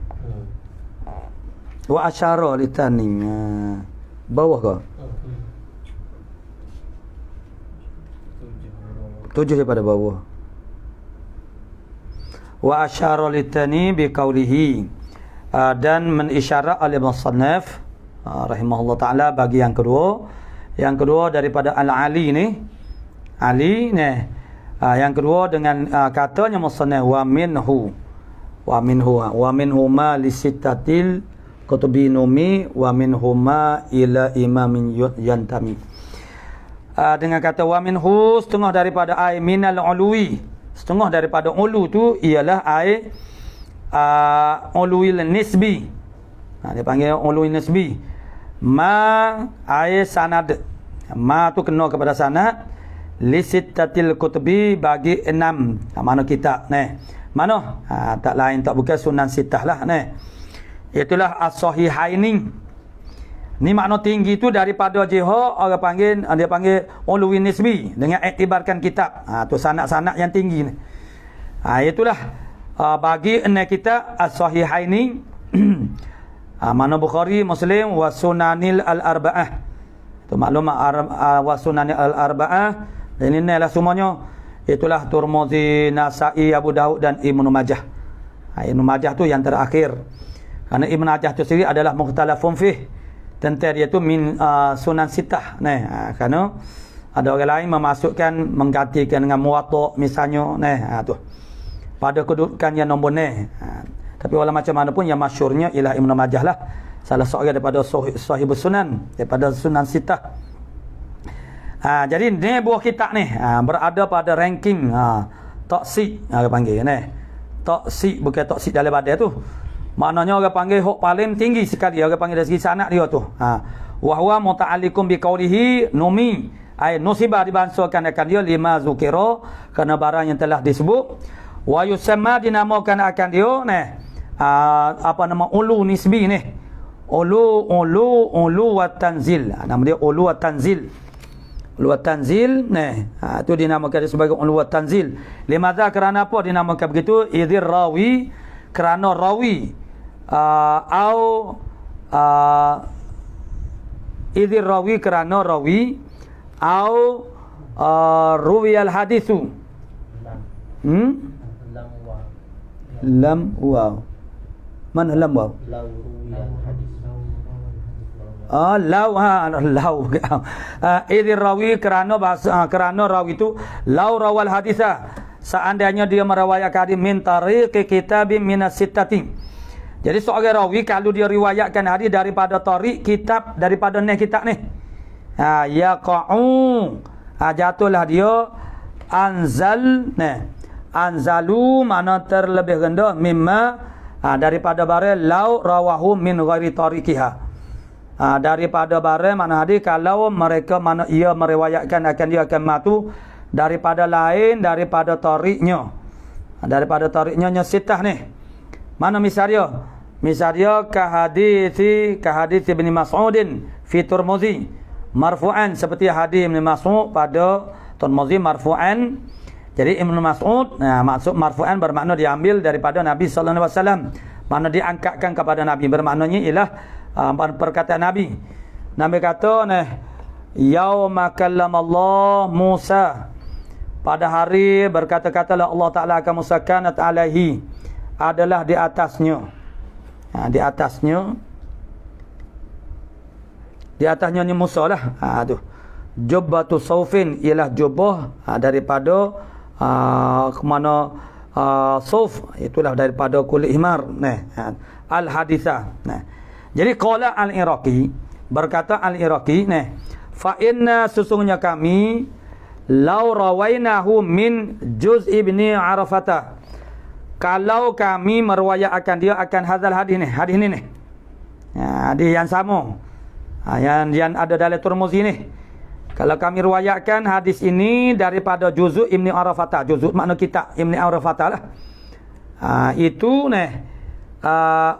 Wa asyara litanim bawah ke? 7 daripada bawah. Wa asyara litani bi qawlihi dan menisyarat oleh musannaf rahimahullah taala bagi yang kedua daripada al-ali ni. Ali ni yang kedua dengan katanya musannaf wa minhu ma li sittatil kutubinumi wa minhuma ila imamin yantami. Dengan kata wa minhu setengah daripada ai minal ului, setengah daripada ulu tu ialah ai uluil nisbi. Dia panggil ului nisbi. Ma ai sanad. Ma tu kena kepada sanad li sittatil kutubi bagi 6 mana kitab ni. Mana? Tak lain tak bukan sunan sittah lah ni. Itulah as-sahihaini. Ni makna tinggi tu daripada jiha orang panggil dia panggil ulwi nisbi dengan iktibarkan kitab. Tu sanad-sanad yang tinggi ni. Itulah bagi 6 kitab as-sahihaini. Mana Bukhari, Muslim wa sunanil al-arba'ah. Tu maklum wa sunanil al-arba'ah Ini lah semuanya. Itulah Tirmizi, Nasa'i, Abu Daud dan Ibnu Majah. Ibnu Majah tu yang terakhir. Karena Ibnu Majah tu sendiri adalah mukhtalafun fih. Tentang dia tu min sunan sitah. Karena ada orang lain memasukkan menggantikan dengan Muwatta misalnya. Tu. Pada kedudukan yang nombor tapi walau macam mana pun yang masyhurnya ialah Ibnu Majah lah. Salah seorang daripada sahibus sunan, daripada sunan sitah. Jadi ni buah kitab ni berada pada ranking toksik orang panggil ni. Toksik bukan toksik dalam badan tu. Maknanya orang panggil hok paling tinggi sekali, orang panggil dari segi sanad dia tu. Wa huwa muta'alliqun bi qawlihi numi ay nusiba dibansukan akan dia lima zukira kerana barang yang telah disebut. Wa yusamma dinamakan akan dia apa nama ulu nisbi ni. Ulu wa tanzil. Nama dia ulu wa tanzil. Ulu wa tanzil itu dinamakan sebagai ulu wa tanzil. Limadha kerana apa dinamakan begitu? Idzir rawi kerana rawi idzir rawi kerana rawi au ruwiyal hadithu lam waw mana lam waw lau idzir rawi kerana kerana rawi itu lau rawal haditha seandainya dia meriwayatkan hadis min tariqi kitabim minas sittati. Jadi seorang rawi kalau dia riwayatkan hadis daripada tariq kitab daripada kitab ni yaqa'u jatuhlah dia anzalu mana terlebih rendah mimma daripada barang lau rawahu min ghairi tariqiha. Daripada barang mana hadis kalau mereka mana ia meriwayatkan akan dia akan matu daripada lain daripada tariqnya. Daripada tariqnya sitah ni. Mana misal dia ka hadis Ibn Mas'udin fi Tirmizi marfu'an seperti hadis Ibn Mas'ud pada Tirmizi marfu'an. Jadi Ibn Mas'ud maksud marfu'an bermakna diambil daripada Nabi sallallahu alaihi wasallam. Mana diangkatkan kepada Nabi bermaknanya ialah perkataan Nabi. Nabi kata yauma kallamallah Musa, pada hari berkata-katalah Allah Ta'ala akan Musa kanat alaihi, adalah di atasnya. Di atasnya ni Musa lah. Tu jubbatu saufin ialah jubah daripada kemana sauf itulah daripada kulit himar. Al haditha. Jadi qala al-Iraqi, berkata al-Iraqi fa inna sesungguhnya kami lau rawainahu min juz ibni Arafata, kalau kami meriwayatkan dia akan hadal hadis ni hadis yang sama yang ada dalam Tirmizi ni, kalau kami riwayatkan hadis ini daripada juzuk ibni Arafata, juzuk makna kitab ibni Arafata lah, itu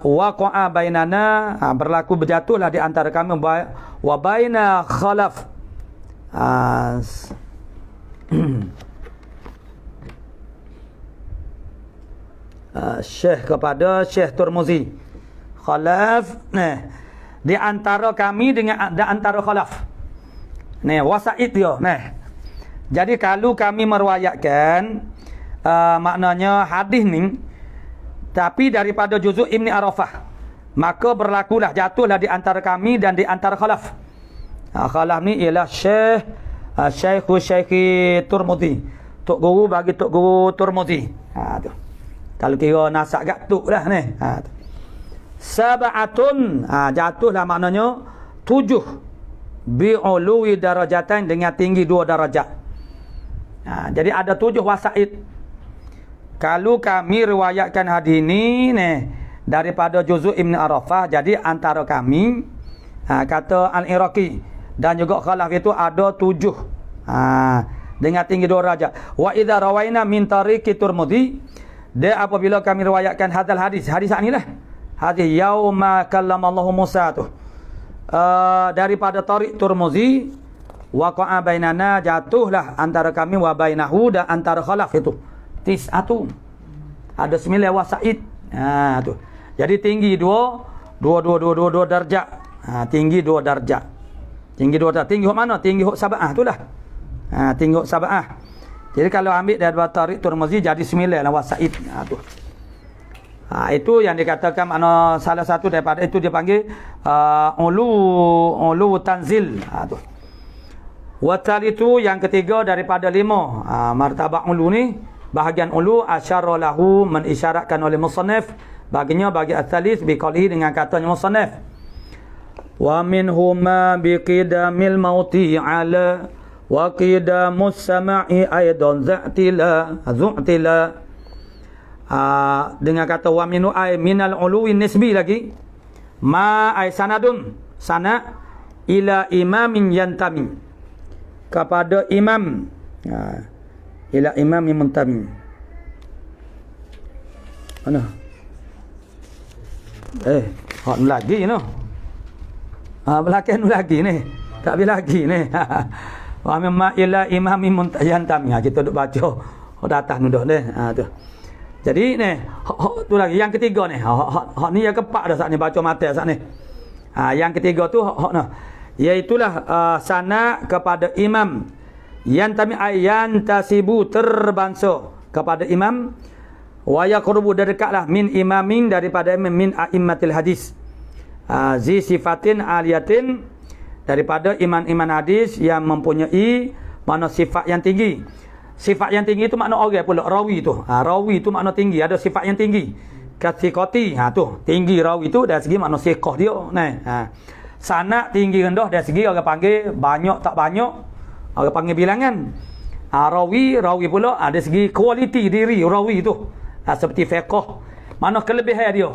waqa'a bainana, berlaku berjatuhlah di antara kami wa baina khalaf Syekh kepada Syekh Tirmizi khalaf di antara kami dengan di antara khalaf wasaid dia jadi kalau kami meriwayatkan maknanya hadis ni tapi daripada juzuk Ibni Arafah, maka berlakulah jatuhlah di antara kami dan di antara khalaf. Khalaf ni ialah Syekh Tirmizi, tok guru bagi tok guru Tirmizi. Tu. Kalau kira nasab gak tok lah ni. Sab'atun, jatuhlah maknanya 7 bi'ului darajatain, dengan tinggi 2 darajat. Jadi ada 7 wasaid. Kalau kami riwayatkan hadis ini daripada juzuk Ibn Arafah, jadi antara kami kata Al-Iraqi dan juga khalaf itu ada 7 dengan tinggi 2 darajat. Wa idza rawaina min tariqi Tirmizi, dia apabila kami riwayatkan hadal hadis inilah hadis yauma kallamallahu Musa tu daripada tariq Tirmizi, waqa'a bainana, jatuhlah antara kami wa bainahu dan antara khalaf itu tis'atu, ada 9 wasaid. Tu. Jadi tinggi 2 darjat. Tinggi 2 darjat. Tinggi 2 darjat. Tinggi hok mana? Tinggi hok sab'ah itulah. Tengok sab'ah. Jadi kalau ambil daripada Tariq Tirmizi jadi 9 lah wasaid. Tu. Itu yang dikatakan makna salah satu daripada itu dia panggil ulu tanzil. Tu. Watal itu yang ketiga daripada 5. Martabak ulu ni, bahagian ulu asyara lahu menisyaratkan oleh musannif baginya bagi at-thalith biqalihi dengan katanya musannif. Wa minhuma biqidamil mauti ala wa qidamus sama'i aidan zu'tila. Dengan kata wa minu ay minal uluwi nisbi lagi ma ay sanadun sana ila imamin yantami kepada imam ila imam yang muntami. Mana hak lagi no belakang lagi ni tak habis lagi ni wa mimma ila imam yantami. Kita duk baca datang duduk ni tu. Jadi ni tu lagi yang ketiga ni. Hak ni yang keempat dah saat ni baca mata saat ni. Yang ketiga tu hak nah. Iaitulah sana kepada imam yang tami ayan tasibu terbangsa kepada imam wa yaqrubu dekatlah min imamin daripada min a'immatil hadis. Zi sifatin aliyatin daripada iman-iman hadis yang mempunyai mana sifat yang tinggi. Sifat yang tinggi itu makna orang pula rawi tu. Rawi tu makna tinggi, ada sifat yang tinggi. Katikoti, tu tinggi rawi tu dari segi makna siqah dia. Sanad tinggi rendah dari segi orang panggil banyak tak banyak, orang panggil bilangan. Rawi pula ada segi kualiti diri rawi tu. Seperti fiqh. Mana kelebihan dia?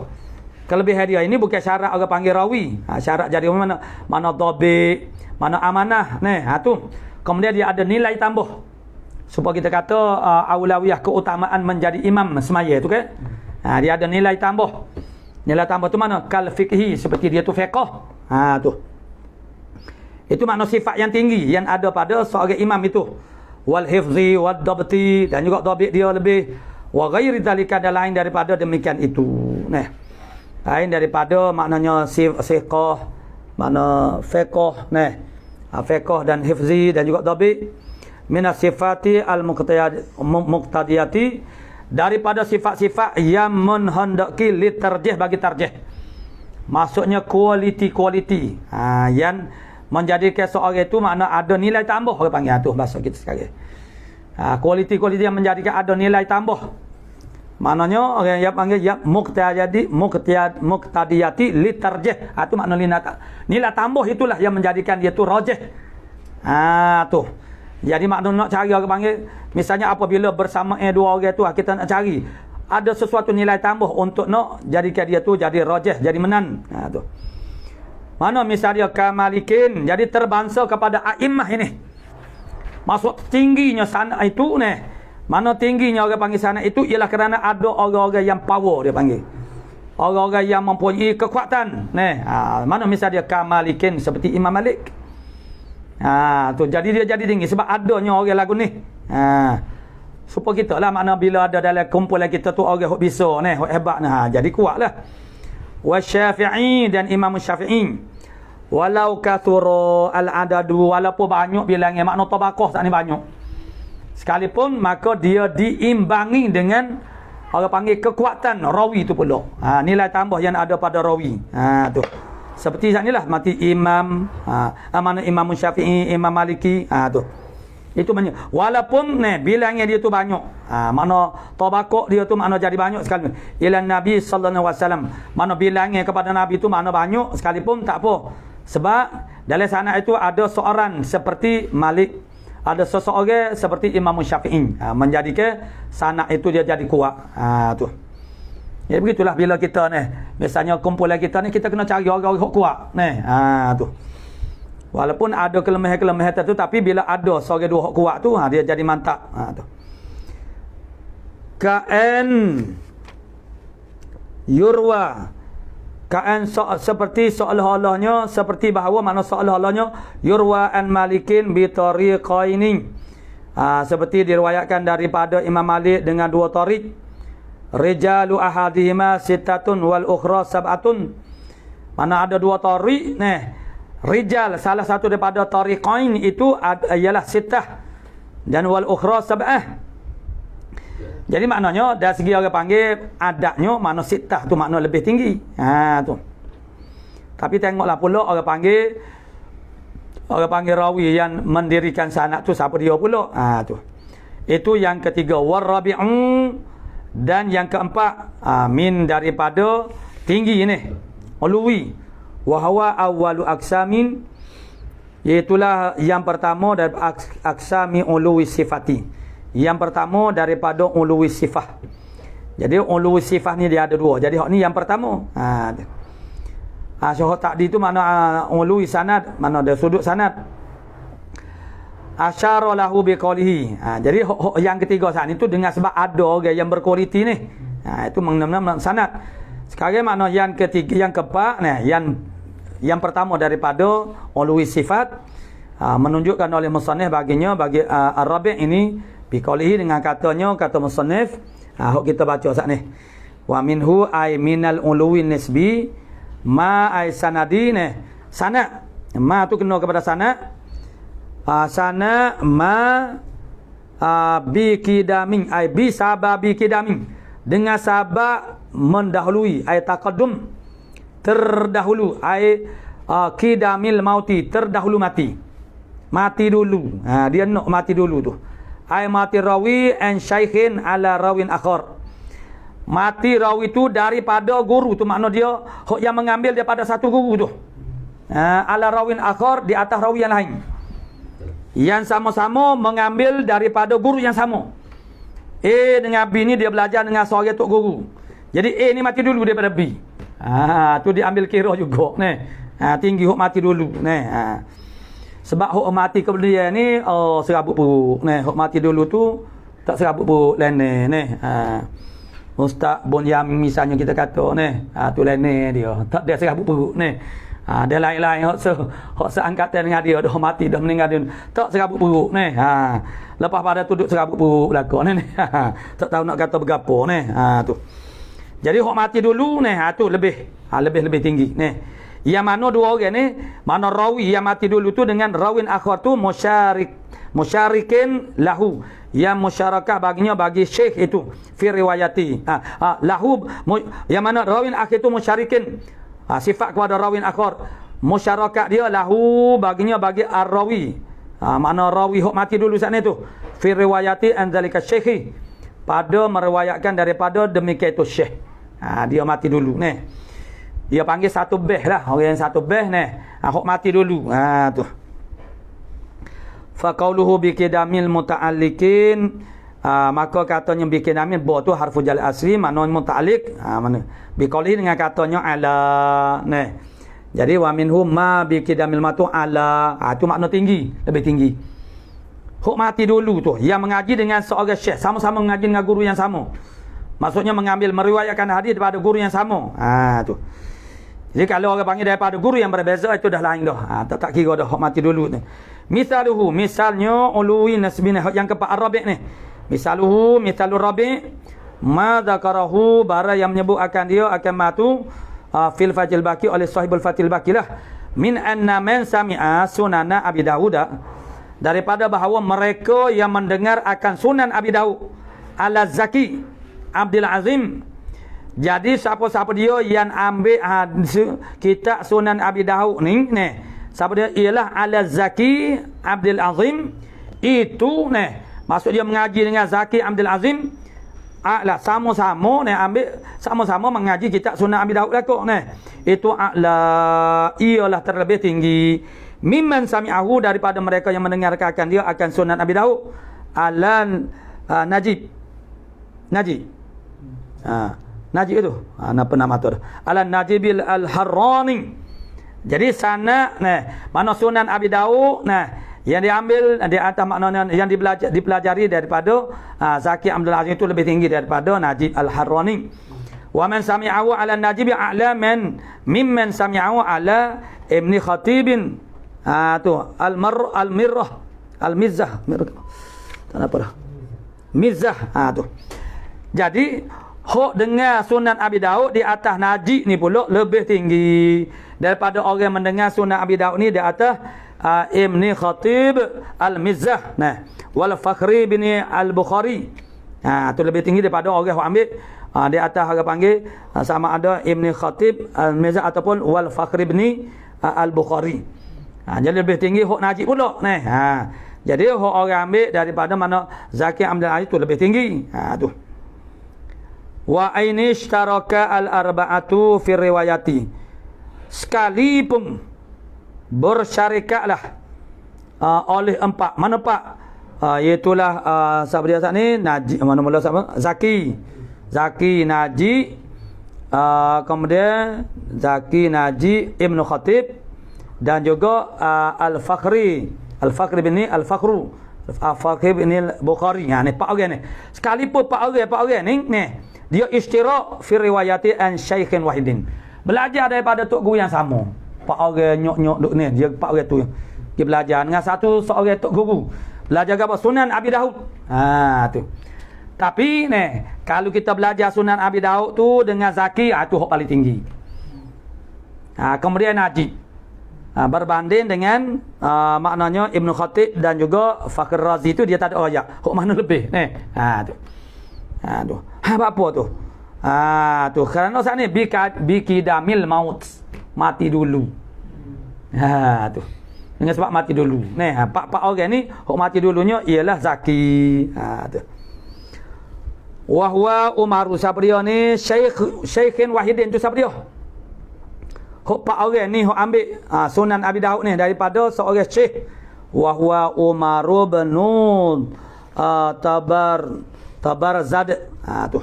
Kelebihan dia ini bukan syarat orang panggil rawi. Syarat jadi mana dhabit, mana amanah. Tu. Kemudian dia ada nilai tambah. Supaya kita kata aulawiyah keutamaan menjadi imam semaya tu kan. Dia ada nilai tambah. Nilai tambah tu mana? Kal fiqhi, seperti dia tu fiqh. Tu. Itu makna sifat yang tinggi yang ada pada seorang imam itu. Wal hifzi wad dabti, dan juga dhabit dia lebih wa ghairi dzalika, dan lain daripada demikian itu. Lain daripada maknanya siqah, makna fiqh, fiqh dan hifzi dan juga dhabit. Minas sifati al-muqtadiyati, daripada sifat-sifat yang menghendaki litarjih bagi tarjih. Maksudnya kualiti yang menjadikan seorang itu makna ada nilai tambah, orang panggil tu bahasa kita sekarang. Kualiti yang menjadikan ada nilai tambah. Maknanya orang yang panggil ya muqtadiyati litarjih. Itu makna nilai tambah itulah yang menjadikan dia tu rajih. Tu. Jadi maknanya nak cari orang panggil, misalnya apabila bersama dua orang tu kita nak cari ada sesuatu nilai tambah untuk nak jadikan dia tu jadi rajih, jadi menang. Tu. Mana misalnya kamalikin, jadi terbangsa kepada a'immah ini. Maksud tingginya sana itu ni. Mana tingginya orang panggil sana itu ialah kerana ada orang-orang yang power dia panggil. Orang-orang yang mempunyai kekuatan. Mana misalnya kamalikin seperti Imam Malik. Tu jadi dia jadi tinggi sebab adanya orang lagu ni. Supaya kita lah makna bila ada dalam kumpulan kita tu orang yang bisa ni, yang hebat ni, jadi kuatlah. Wa Syafi'i, dan Imam Syafi'i. Walau kathura al-adadu, walaupun banyak bilangnya, makna tabaqah tak ni banyak. Sekalipun maka dia diimbangi dengan orang panggil kekuatan rawi tu pula. Nilai tambah yang ada pada rawi. Tu. Seperti saat inilah mati imam, mana Imam Syafi'i, Imam Maliki, tu. Itu banyak. Walaupun bilangnya dia tu banyak. Mana tabaqah dia tu makna jadi banyak sekali. Ila Nabi sallallahu alaihi wasallam. Mana bilangnya kepada Nabi tu makna banyak sekalipun tak apa. Sebab dalam sana itu ada seorang seperti Malik, ada seseorang seperti Imam Syafi'i. Menjadikan sana itu dia jadi kuat. Tu. Ya begitulah bila kita ni, misalnya kumpulan kita ni, kita kena cari orang-orang kuat ni. Tu. Walaupun ada kelemahan-kelemahan tu, tapi bila ada seorang dua kuat tu, dia jadi mantap. Tu. Ka'an yurwa, ka'an seperti seolah-olahnya, seperti bahawa mana seolah-olahnya yurwa an Malikin bi tariqaini. Seperti diriwayatkan daripada Imam Malik dengan dua tariq. Rijalu ahadihima sittatun wal ukhra sab'atun. Mana ada dua tariq rijal, salah satu daripada tariqain itu ialah sittah. Dan wal ukhra sab'ah. Jadi maknanya dari segi orang panggil adatnya makna sittah tu makna lebih tinggi. Tu. Tapi tengoklah pula orang panggil rawi yang mendirikan sanad tu siapa dia pula. Tu. Itu yang ketiga, warabi'u, dan yang keempat min daripada tinggi ini, ulwi, wa huwa awwalu aksamin, iaitulah yang pertama dari aksami ulwi sifati. Yang pertama daripada ulwi sifah. Jadi ulwi sifah ni dia ada dua. Jadi hak ni yang pertama. Syuhud tadi tu makna ulwi sanad, mana ada sudut sanad. Asyara lahu biqaulihi. Jadi yang ketiga saat itu dengan sebab ada orang yang berkualiti ni. Itu mengenai sanad. Sekarang makna yang ketiga, yang keempat ni, yang pertama daripada ulwi sifat, menunjukkan oleh musannif baginya bagi ar-rabi' ini biqaulihi dengan kata musannif. Kita baca saat ni. Wa minhu ay minal ulwi nisbi ma ay sanadi ni. Sanad. Ma tu kena kepada sanad. Sana ma bi kidamin ay bi sababi kidamin, dengan sabab mendahului ay taqaddum, terdahulu ay kidamil mauti, terdahulu mati dulu. Dia nak mati dulu tu ay mati rawi an syaikhin ala rawin akhar, mati rawi tu daripada guru tu, makna dia yang mengambil daripada satu guru tu, ala rawin akhar, di atas rawi yang lain yang sama-sama mengambil daripada guru yang sama. A dengan B ni dia belajar dengan seorang tok guru. Jadi A ni mati dulu daripada B. Tu diambil kira juga ni. Tinggi hok mati dulu ni. Sebab hok mati kemudian ni serabut buruk ni. Hok mati dulu tu tak serabut buruk lain ni. Ustaz Bunyamin misalnya kita kata ni, tu lain ni dia. Tak dia serabut buruk ni. Dia lain-lain hok seangkatan dengan dia dah mati dah meninggal dia. Tak serabut buruk ni. Lepas pada tu duk serabut buruk belaka ni. Tak tahu nak kata bergapo ni. Tu. Jadi hok mati dulu ni, tu lebih tinggi ni. Yang mana dua orang ni, mana rawi yang mati dulu tu dengan rawin akhir tu musyarikin lahu, yang musyarakah baginya bagi syekh itu fi riwayati. Lahu yang mana rawin akhir tu musyarikin, sifat kepada rawin akhir, musyarakat dia lahu baginya bagi ar-rawi. Makna rawi hok mati dulu saat ni tu fi riwayati an zalika syekhi, pada meriwayatkan daripada demikian itu syekh. Dia mati dulu ni. Dia panggil satu beh lah, orang yang satu beh ni. Hok mati dulu. Tu. Fa qauluhu bi kidamil muta'alliqin, maka katanya bi kidamil tu harfu jar asli, makna muta'alliq, mana bi qaulihi dengan katanya ala ni. Jadi wa minhum ma bi kidamil matu ala, tu makna tinggi, lebih tinggi. Hok mati dulu tu yang mengaji dengan seorang syekh, sama-sama mengaji dengan guru yang sama. Maksudnya mengambil meriwayatkan hadis daripada guru yang sama. Tu. Jadi kalau orang panggil daripada guru yang berbeza, itu dah lain dah. Tak kira dah hok mati dulu tu. Misaluhu, misalnya ulwi nasbina yang keempat ar-rabi' ni. Misalur rabi' ma dzakarahu, bara yang menyebut akan dia akan matu fil fatil baqi oleh sahibul fatil baqi lah, min anna man sami'a sunana Abi Dawud, daripada bahawa mereka yang mendengar akan sunan Abi Dawud ala Zaki Abdul Azim. Jadi siapa-siapa dia yang ambil kitab Sunan Abi Dawud ni, siapa dia ialah ala Zaki Abdul Azim. Itu maksud dia mengaji dengan Zaki Abdul Azim, sama-sama ambil sama-sama mengaji kitab Sunan Abi Dawud lakuk itu ialah terlebih tinggi mimman sami'ahu, daripada mereka yang mendengarkan dia akan Sunan Abi Dawud alan Najib Najib itu apa nama tu, Alan Najibil Al-Harrani. Jadi sana mana Sunan Abi Dawud yang diambil di atas maknanya yang dipelajari daripada Zaki Abdul Azim itu lebih tinggi daripada Najib Al-Harrani. Wa man sami'ahu ala Najib a'la mimman sami'ahu ala Ibni Khatibin. Tu al-Mirrah al-Mizzah. Tak apa dah. Mizzah. Tu. Jadi hok dengar Sunan Abi Dawud di atas Najib ni pula lebih tinggi daripada orang mendengar Sunan Abi Dawud ni di atas Ibni Khatib Al-Mizzah. Nah, wal Fakhri bin Al-Bukhari. Tu lebih tinggi daripada orang yang ambil di atas orang panggil sama ada Ibni Khatib Al-Mizzah ataupun wal Fakhri bin Al-Bukhari. Jadi lebih tinggi hok Najib pula. Nah, jadi hok orang ambil daripada mana Zaki Abdul Aziz tu lebih tinggi. Tu. Wa aini ishtaraka al-arba'atu fi riwayati. Sekalipun bersyarikatlah oleh empat. Mana empat? Iaitulah siapa dia saat ni? Najib, mana mula siapa? Zaki, Najib, kemudian Zaki, Najib, Ibnu Khatib dan juga Al-Fakhri bin Al-Fakhru, Al-Fakhri bin Al-Bukhari. Ni empat orang ni. Sekalipun empat orang ni dia ishtirak fi riwayati an syaikhin wahidin. Belajar daripada tok guru yang sama. Empat orang nyok-nyok duk ni, dia empat orang tu. Dia belajar dengan satu seorang tok guru. Belajar apa? Sunan Abi Daud. Tu. Tapi ni, kalau kita belajar Sunan Abi Daud tu dengan Zaki, tu hak paling tinggi. Kemudian Najib. Berbanding dengan maknanya Ibnu Khatib dan juga Fakhr Razi tu dia tak ada ayat. Hak mana lebih? Ni. Tu. Tu. Apa tu? Tu kerana saat ni bikidamil maut, mati dulu. Tu. Dengan sebab mati dulu. Pak orang ni hok mati dulunya ialah Zaki. Tu. Wa huwa Umar Sabriyo ni Syekhin Wahidin tu Sabriyo. Hok pak orang ni hok ambil Sunan Abi Daud ni daripada seorang syekh. Wa huwa Umar bin Tabarzad. Tu.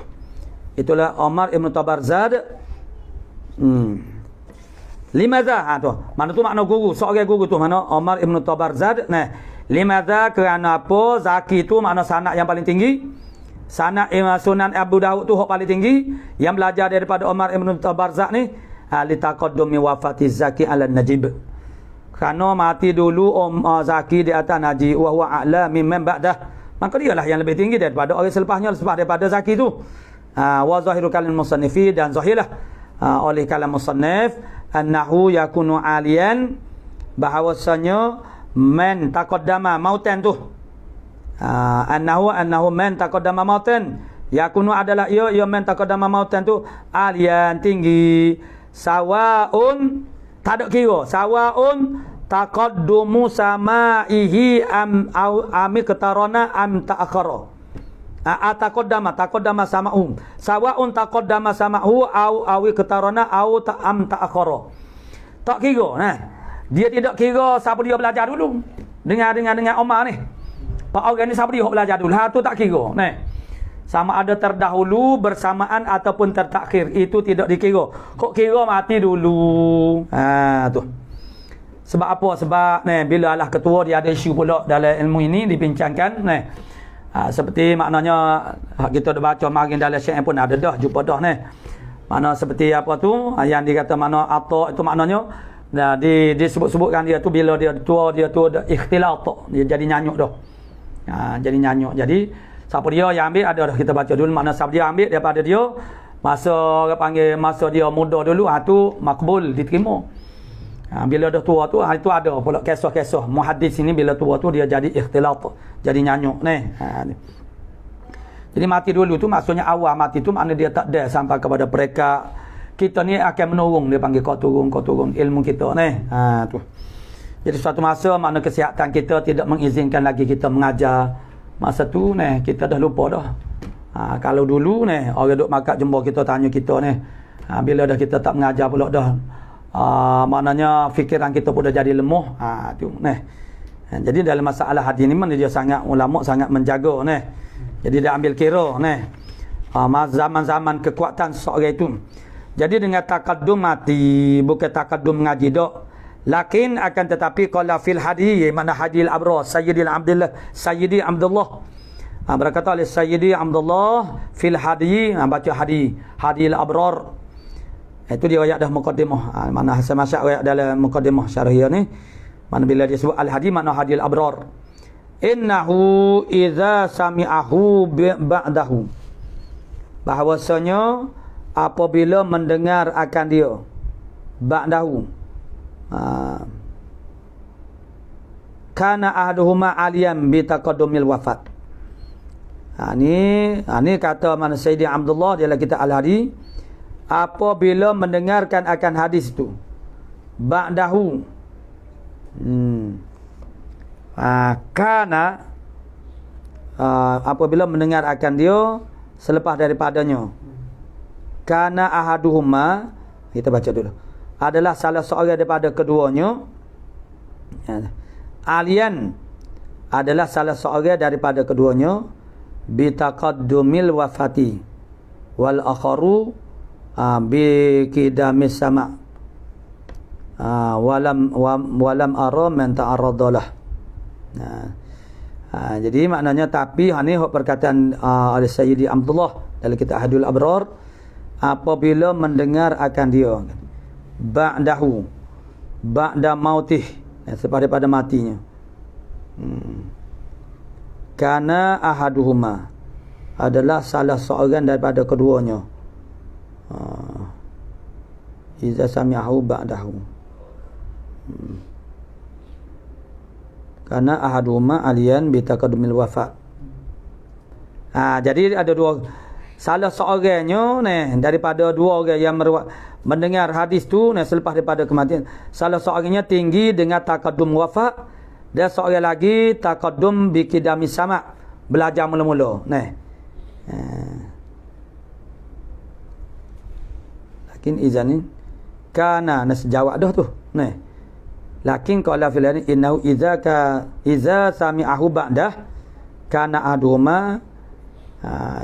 Itulah Umar Ibn Tabarzad. Limadha tu. Mana tu makna guru, seorang guru tu mana Umar Ibn Tabarzad. Limadha kerana apa? Zaki tu makna sanak yang paling tinggi. Sanak Sunan Abu Daud tu hak paling tinggi yang belajar daripada Umar Ibn Tabarzad ni li taqaddumi wafati Zaki ala Najib. Kerana mati dulu Zaki di atas Najib wa huwa a'la mimman ba'dah. Maka dialah yang lebih tinggi daripada orang selepasnya, selepas daripada Zaki tu. Wa zahiru kalam musannifi dan zahirlah oleh kalam musannif annahu yakunu aliyan, bahawasanya man taqaddama mautan tu. Annahu man taqaddama mautan, yakunu adalah ia man taqaddama mautan tu aliyan, tinggi. Sawaun, tak ada kira. Sawaun taqaddumu samaihi am ketarona am ta'akhara. Taqaddama sama'u. Sawaun taqaddama sama'u au ketarona au am ta'akhara. Tak kira. Dia tidak kira siapa dia belajar dulu. Dengan Omar ni. Pak orang ni siapa dia belajar dulu. Tu tak kira. Sama ada terdahulu, bersamaan ataupun tertakhir, itu tidak dikira. Kok kira mati dulu. Tu. Sebab apa? Sebab bila Allah ketua dia ada isu pula dalam ilmu ini dibincangkan. Seperti maknanya kita dah baca marin dalam syair pun ada dah, jumpa dah ni. Makna seperti apa tu yang dikata makna atak itu maknanya disebut-sebutkan dia tu bila dia tua dia tu ikhtilat, dia jadi nyanyuk dah. Jadi nyanyuk. Jadi siapa dia yang ambil ada dah kita baca dulu makna siapa dia ambil daripada dia masa orang panggil masa dia muda dulu tu makbul, diterima. Bila dah tua tu itu ada pula kisah-kisah muhaddis ini bila tua tu dia jadi ikhtilat, jadi nyanyuk ni. Jadi mati dulu tu maksudnya awal mati tu makna dia tak ada sampai kepada mereka. Kita ni akan menurung, dia panggil kau turun ilmu kita ni. Tu. Jadi suatu masa makna kesihatan kita tidak mengizinkan lagi kita mengajar. Masa tu kita dah lupa dah. Kalau dulu orang duk makat jumpa kita tanya kita bila dah kita tak mengajar pula dah. Maknanya fikiran kita pun dah jadi lemah. Tu jadi dalam masalah hadis ni mana dia sangat ulama sangat menjaga Jadi dia ambil kira zaman-zaman kekuatan seorang itu. Jadi dengan taqaddum mati bukan taqaddum mengaji dak. Lakin akan tetapi qala fil hadis mana hadil abrar Sayyidi Abdullah. Berkata oleh Sayyidi Abdullah fil hadis, baca hadil abrar. Itu dia ayat dah muqaddimah. Mana Hasan Masyak ayat dalam muqaddimah syarahiyah ni. Mana bila dia sebut al-hadi makna hadil abrar. Innahu idza sami'ahu ba'dahu. Bahawasanya apabila mendengar akan dia ba'dahu. kana ahaduhuma aliyan bi taqaddumil wafat. Ni kata mana Sayyidi Abdullah dalam kitab Al-Hadi, apabila mendengarkan akan hadis itu ba'dahu kana apabila mendengar akan dia selepas daripadanya, kana ahaduhuma, kita baca dulu, adalah salah seorang daripada keduanya, alian adalah salah seorang daripada keduanya, bitaqaddumil wafati wal akharu bi kidamis sama walam ara man ta'arradalah. Jadi maknanya tapi ni perkataan oleh Sayyidi Abdullah dalam kitab Hadul Abrar, apabila mendengar akan dia ba'dahu, ba'da mautih, selepas daripada matinya, kana ahaduhuma adalah salah seorang daripada keduanya, iza sami'ahu ba'dahu, kana ahaduhuma aliyan bitaqaddumil wafat. Jadi ada dua, salah seorangnya daripada dua orang yang mendengar hadis tu selepas daripada kematian, salah seorangnya tinggi dengan taqaddum wafat, dan seorang lagi taqaddum bi kidamis sama', belajar mula-mula. Lakin izanin kana jawab dah tu. Lakin qala filani innahu iza sami'ahu ba'dah kana aduma.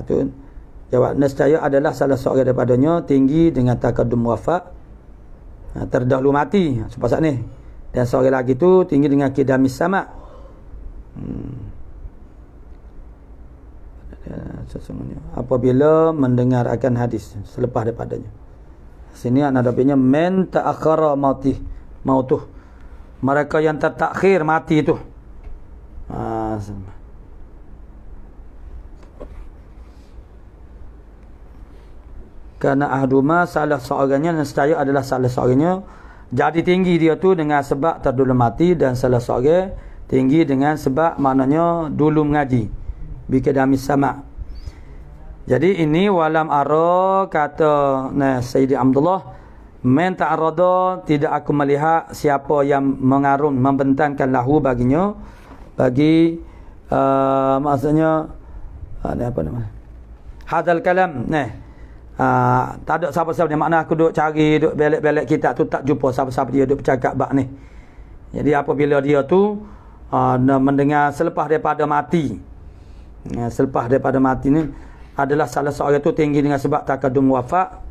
Tu jawab, nescaya adalah salah seorang daripadanya tinggi dengan taqaddum wafat, terdahulu mati sepasat ni, dan seorang lagi tu tinggi dengan kidamis sama'. Sesungguhnya apabila mendengar akan hadis selepas daripadanya. Sini nadabnya men ta'akhara mautuh, mereka yang tertakhir mati itu. Karena ahduma salah seorangnya, nescaya adalah salah seorangnya jadi tinggi dia tu dengan sebab terdahulu mati, dan salah seorang tinggi dengan sebab maknanya dulu mengaji bikadamis sama'. Jadi ini walam ara, kata Sayyidi Abdullah, men ta'arrada, tidak aku melihat siapa yang mengarun membentangkan lahu baginya, bagi maksudnya apa nama hadal kalam. Tak ada siapa-siapa ni, makna aku duk cari, duk belek-belek kitab tu, tak jumpa siapa-siapa dia duk bercakap bab ni. Jadi apabila dia tu mendengar selepas daripada mati, selepas daripada mati ni adalah salah seorang tu tinggi dengan sebab taqaddum wafat,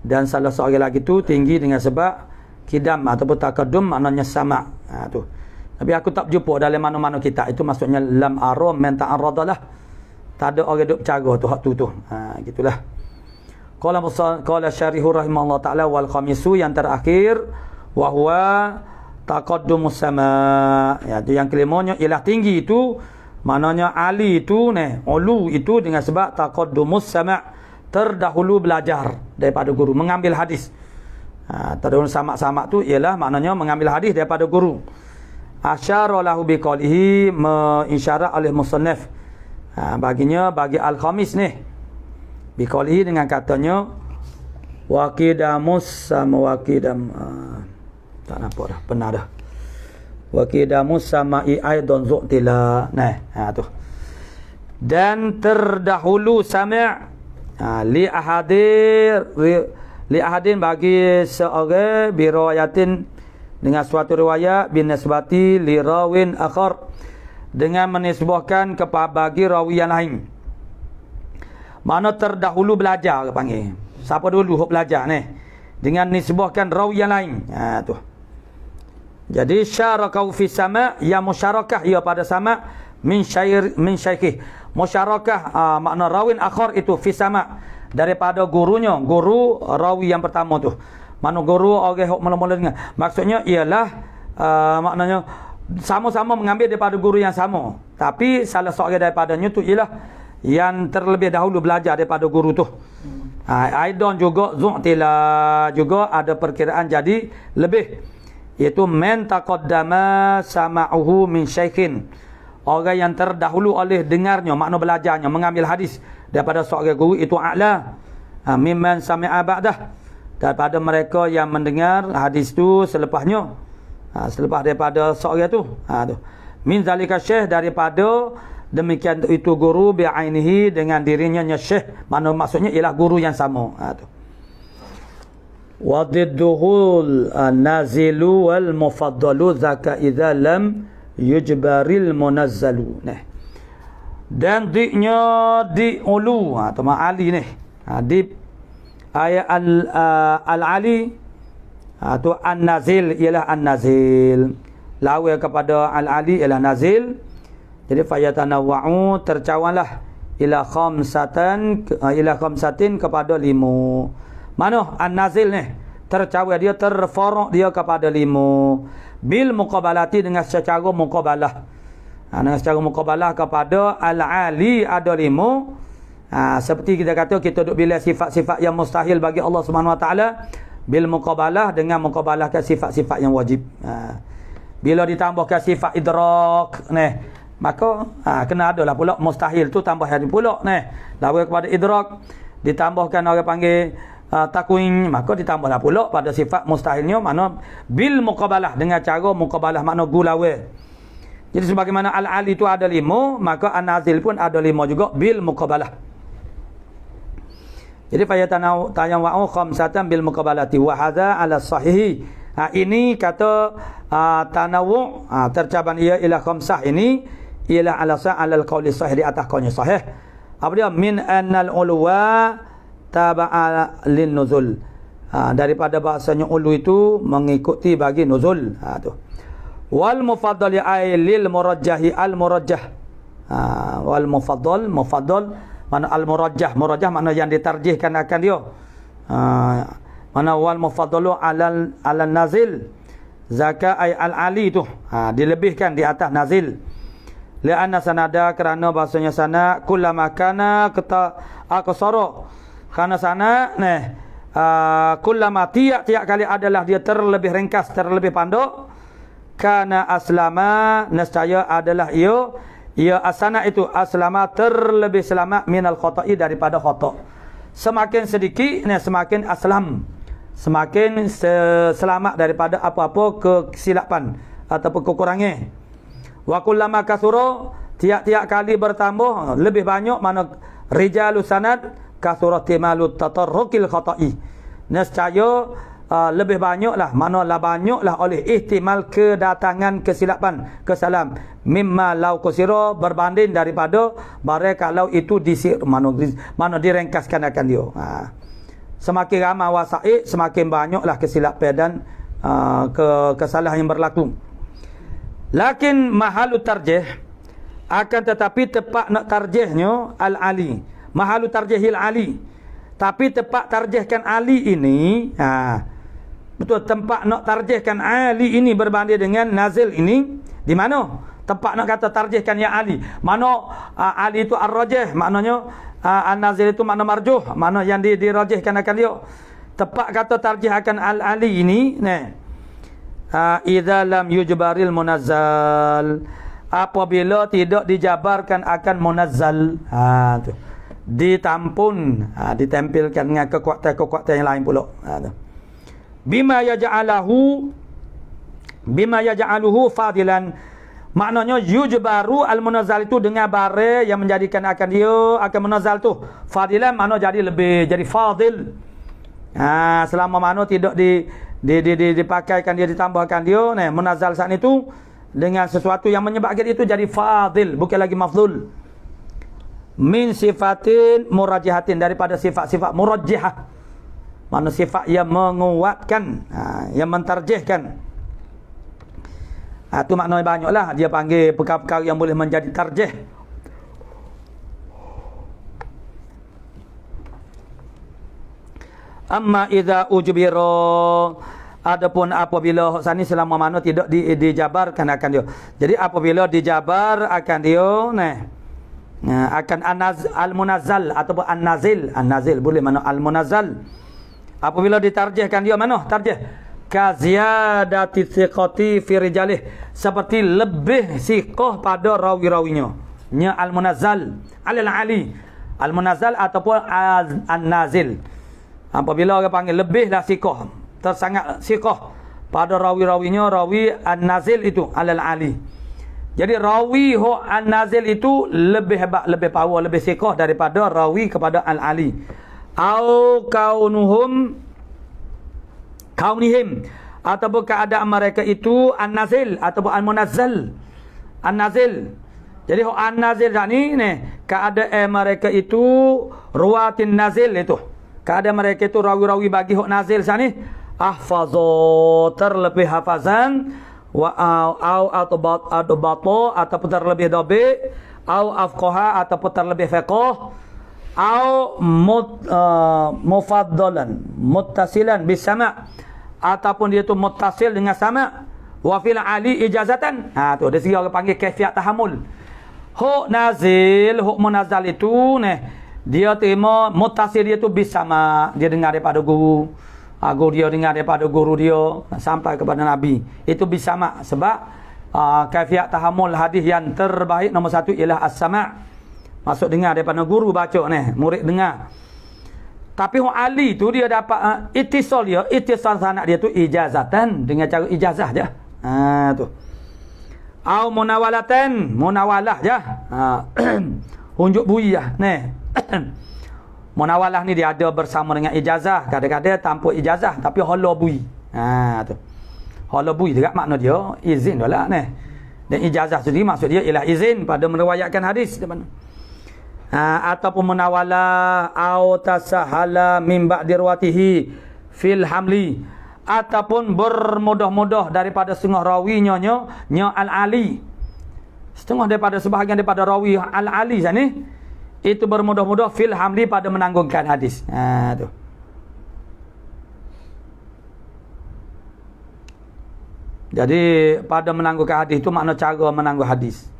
dan salah seorang lagi tu tinggi dengan sebab kidam ataupun taqaddum, maknanya sama'. Tu. Tapi aku tak jumpa dalam mana-mana kitab. Itu maksudnya lam aram man ta'arradalah. Tak ada orang duk bercara tu hak tu. Gitulah. Qala syarihu rahimahullah ta'ala wal khamisu, yang terakhir, wa huwa taqaddumus sama'. Tu yang kelimanya ialah tinggi itu, maknanya ali itu ulu itu dengan sebab taqaddumus sama', terdahulu belajar daripada guru, mengambil hadis. Terdahulu sama' tu ialah maknanya mengambil hadis daripada guru. Asyara lahu biqalihi, mengisyarat oleh musannaf baginya, bagi al-khamis ni biqalihi dengan katanya waqidamus sama waqidam. Tak nampak dah, pernah dah. Waqidamus sama'i aidan zu'tila. Tu. Dan terdahulu sama' li ahadin bagi seorang birawayatin, dengan suatu riwayat, binisbati li rawin akhar, dengan menisbahkan kepada bagi rawi yang lain. Mana terdahulu belajar ke panggil. Siapa dulu hok belajar ni, dengan nisbahkan rawi yang lain. Tu. Jadi syarakau fi sama', yang musyarakah ia pada sama' min syaikh. Musyarakah makna rawin akhar itu fi sama', daripada gurunya, guru rawi yang pertama tu. Mana guru orang hok mula-mula dengan. Maksudnya ialah maknanya sama-sama mengambil daripada guru yang sama, tapi salah seorang daripadanya tu ialah yang terlebih dahulu belajar daripada guru tu. Aidan juga zu'tila, juga ada perkiraan jadi lebih. iaitu man taqaddama sama'uhu min syaikhin, orang yang terdahulu oleh dengarnya, makna belajarnya, mengambil hadis daripada seorang guru, itu a'la mimman sami'a ba'dah, daripada mereka yang mendengar hadis tu selepasnya, selepas daripada seorang tu. Tu min zalika syekh, daripada demikian itu guru bi'ainihi, dengan dirinya syekh, maksudnya ialah guru yang sama. Tu wa didduhul nazilu wal mufaddalu zaka idza lam yujbaril munazzalu. Dan diknya di ulu, atau ma'ali ni, di ayat al-ali, tu an-nazil ialah an-nazil, lawa kepada al-ali ialah nazil. Jadi fayatanawwa'u, tercawanlah ila khamsatin kepada 5. Mana an-nazil ni? Tercawan dia, terfaraq dia kepada 5. Bil muqabalati, dengan secara muqabalah. Dengan secara muqabalah kepada al-ali ada 5. Seperti kita kata, kita duk bila sifat-sifat yang mustahil bagi Allah Subhanahu Wa Taala, bil muqabalah, dengan muqabalahkan sifat-sifat yang wajib. Bila ditambahkan sifat idrak ni, maka kena adalah pula mustahil tu tambah hari pula ni. Lawan kepada idrak, ditambahkan orang panggil takwin, maka ditambahlah pula pada sifat mustahilnya, makna bil muqabalah, dengan cara muqabalah, makna gulawe. Jadi sebagaimana al-ali itu ada 5, maka an-nazil pun ada 5 juga bil muqabalah. Jadi fayatanawu khamsatan bil muqabalati wa hadza ala sahih. Ini kata tanawu, tercaban ia ila khamsah, ini ialah ala al-qauli sahih, di atas qaulnya sahih. Apa dia? Min annal ulwa taba'a lin nuzul, daripada bahasanya ulu itu mengikuti bagi nuzul. Tu wal mufaddal ay lil murajjahi, al murajjah, wal mufaddal mana al murajjah mana yang ditarjihkan akan dia, mana wal mufaddalu alal nazil zaka ay al ali tu, dilebihkan di atas nazil. Lianna sanada, kerana bahasanya sana kullama kana kata aqsara, kerana sana kullama tiap-tiap kali adalah dia terlebih ringkas, terlebih panduk, kana aslama, nescaya adalah ia asana itu aslama, terlebih selamat minal khata'i, daripada khata'. Semakin sedikit semakin aslam, semakin selamat daripada apa-apa kesilapan ataupun kekurangan. Wa kullama kasura, tiap-tiap kali bertambah lebih banyak, mana rijalus sanad kasura timalut tatarrukil khata'i, nescaya lebih banyaklah, manalah banyaklah oleh ihtimal kedatangan kesilapan, kesalahan, mimma law kusira, berbanding daripada barang kalau itu mana direngkaskan akan dia. Semakin ramai wasaid, semakin banyaklah kesilapan dan kesalahan yang berlaku. Lakin mahalu tarjih, akan tetapi tepat nak tarjihnya al-ali, mahalu tarjihil ali, tapi tepat tarjihkan ali ini, betul, tempat nak tarjihkan ali ini berbanding dengan nazil ini di mana? Tempat nak kata tarjihkan ya ali, mana ali itu ar-rajih, maknanya an-nazil itu makna marjuh, mana yang dirajihkan akan dia. Tepat kata tarjih akan al-ali ini, idza lam yujbaril munazzal, apabila tidak dijabarkan akan munazzal, tu ditampun, ditempelkan dengan kekuatan yang lain pula. Bima yaj'aluhu fadilan, maknanya yujbaru al-munazzal itu dengan bare yang menjadikan akan dia akan munazzal tu fadilan, makna jadi lebih, jadi fadil. Selama mana tidak dipakaikan dia, ditambahkan dia munazzal saat itu dengan sesuatu yang menyebabkan itu jadi fadil, bukan lagi mafdul. Min sifatin murajjihatin, daripada sifat-sifat murajjihah, mana sifat yang menguatkan, yang mentarjihkan. Itu maknanya banyaklah dia panggil perkara-perkara yang boleh menjadi tarjih. Amma idza ujbira, adapun apabila sani selama mana tidak dijabarkan akan dia. Jadi apabila dijabar akan dia akan al-munazzal ataupun an-nazil boleh, mana al-munazzal apabila ditarjihkan dia, mana tarjih ka ziyadati thiqati fi rijalih, seperti lebih siqah pada rawi-rawinya. Nya al-munazzal alal ali, al-munazzal ataupun an-nazil. Apabila orang panggil lebihlah siqah, tersangat siqah pada rawi-rawinya, rawi an-nazil itu alal ali. Jadi rawi an-nazil itu lebih hebat, lebih power, lebih siqah daripada rawi kepada al-ali. Au kaunihim, ataupun keadaan mereka itu an-nazil ataupun al-munazzal. An-nazil. Jadi an-nazil ni keadaan mereka itu ruwatin nazil itu. Keadaan mereka itu rawi-rawi bagi nazil sani ahfazu, terlebih hafazan, wa au atau ataupun terlebih dhabi, au afqaha ataupun terlebih faqih, au mufaddalan muttasilan bisama, ataupun dia tu muttasil dengan sama, wa fil ali ijazatan. Tu dia segi orang panggil kaifiat tahammul. Nazil, munazzal itu dia terima muttasil, dia tu bisama, dia dengar daripada guru. Guru dia dengar daripada guru dia sampai kepada Nabi. Itu bisama, sebab kaifiat tahammul hadis yang terbaik nombor satu ialah as-sama'. Masuk dengar daripada guru baca murid dengar. Tapi ali tu dia dapat ittisal sanad dia tu ijazatan, dengan cara ijazah je. Tu. Au munawalah je. Unjuk bui lah munawalah ni dia ada bersama dengan ijazah, kadang-kadang tanpa ijazah tapi hala bui. Tu. Hala bui juga makna dia izin dah dan ijazah sendiri maksud dia ialah izin pada meriwayatkan hadis depan. Ataupun munawalah au tasahala min ba'di ruwatihi fil hamli, ataupun bermudah-mudah daripada setengah rawinya nya al-ali, setengah daripada sebahagian daripada rawi al-ali sini itu bermudah-mudah fil hamli pada menanggungkan hadis. Tu. Jadi pada menanggungkan hadis itu makna cara menanggung hadis.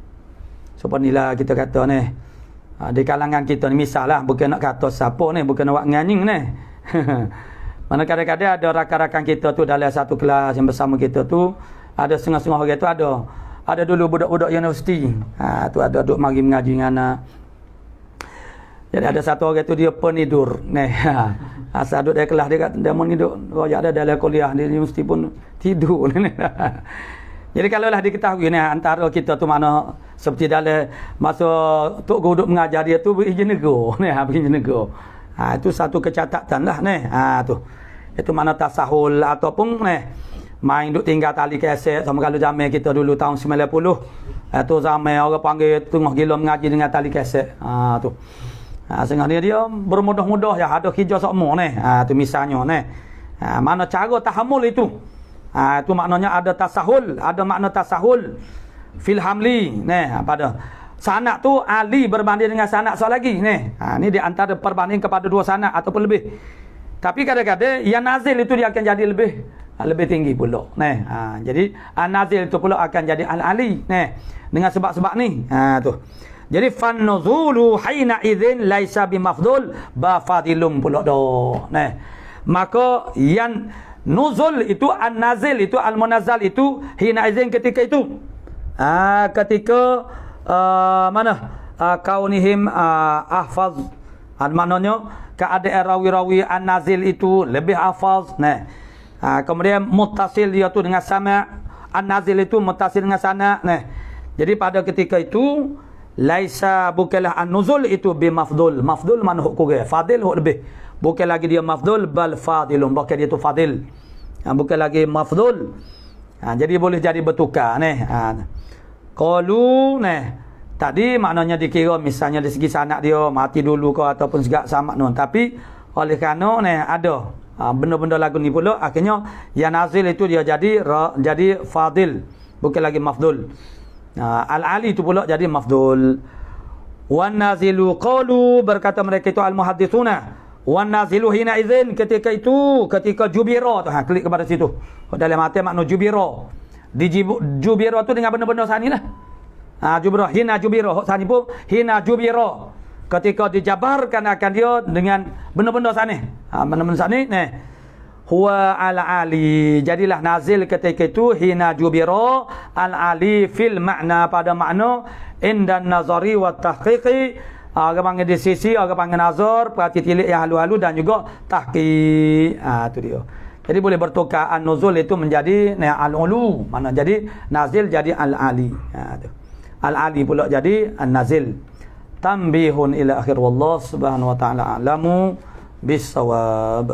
Seperti inilah kita kata di kalangan kita ni, misal lah, bukan nak kata siapa bukan nak nganying mana kadang-kadang ada rakan-rakan kita tu dalam satu kelas yang bersama kita tu, ada setengah-setengah orang tu ada dulu budak-budak universiti. Tu ada duk mari mengaji dengan anak. Jadi ada satu orang tu dia penidur asal duduk dalam kelas dia kata dia mau hidup royak ada dalam kuliah di universiti pun tidur. Jadi kalaulah diketahui antara kita tu mana seperti dalam masa tok guru duk mengajar dia tu berizin nego berizin nego. Itu satu kecatatan lah tu. Itu mana tasahul ataupun main duk tinggal tali kaset sama kalau zaman kita dulu tahun 90. Tu zaman orang panggil tengah gila mengaji dengan tali kaset. Tu. Setengah dia bermudah-mudah ya ada hijau semua tu misalnya mana cara tahammul itu. Itu maknanya ada tasahul, ada makna tasahul fil hamli pada sanad tu ali berbanding dengan sanad soal lagi ni di antara perbanding kepada dua sanad ataupun lebih. Tapi kadang-kadang yang nazil itu dia akan jadi lebih tinggi pula jadi an-nazil itu pula akan jadi al-ali dengan sebab-sebab ni tu. Jadi fan nuzulu hina idzin laisa bimafdul ba fadilum pula dah maka yang nuzul itu an-nazil itu al-munazzal itu hina idzin ketika itu ketika kaunihim ahfaz, maknanya keadaan rawi-rawi an-nazil itu lebih hafaz kemudian muttasil dia tu dengan sama, an-nazil itu muttasil dengan sana jadi pada ketika itu laisa bukanlah an-nuzul itu bimafdul, mafdul mana huk kurang, fadil huk lebih, bukan lagi dia mafdul bal fadilun, bukan dia tu fadil bukan lagi mafdul. Jadi boleh jadi bertukar qalu tadi maknanya dikira misalnya dari segi sanad dia mati dulu ke ataupun segak sama tapi oleh kerana ada benda-benda lagu ni pula akhirnya yang nazil itu dia jadi fadil bukan lagi mafdul. Al-ali itu pula jadi mafdul. Wan nazilu qalu, berkata mereka itu al-muhadditsuna, wan nazilu hina idzin ketika jubira tu klik kepada situ dalam hati makna jubira jubira tu dengan benda-benda sani lah jubira hina jubira sani pun hina jubira ketika dijabarkan akan dia dengan benda-benda sani benda-benda sani huwa al-ali. Jadilah nazil ketika itu hina jubira al-ali fil makna, pada makna indan nazari wa tahqiqi. Orang panggil di sisi, orang panggil nazar, perhati tilik yang halu-halu dan juga tahqiq. Itu dia. Jadi boleh bertukar an-nuzul itu menjadi al-ulu. Mana jadi nazil jadi al-ali. Al-ali pula jadi an-nazil. Tanbihun ila akhir, wallahu subhanahu wa ta'ala a'lamu bis-shawab.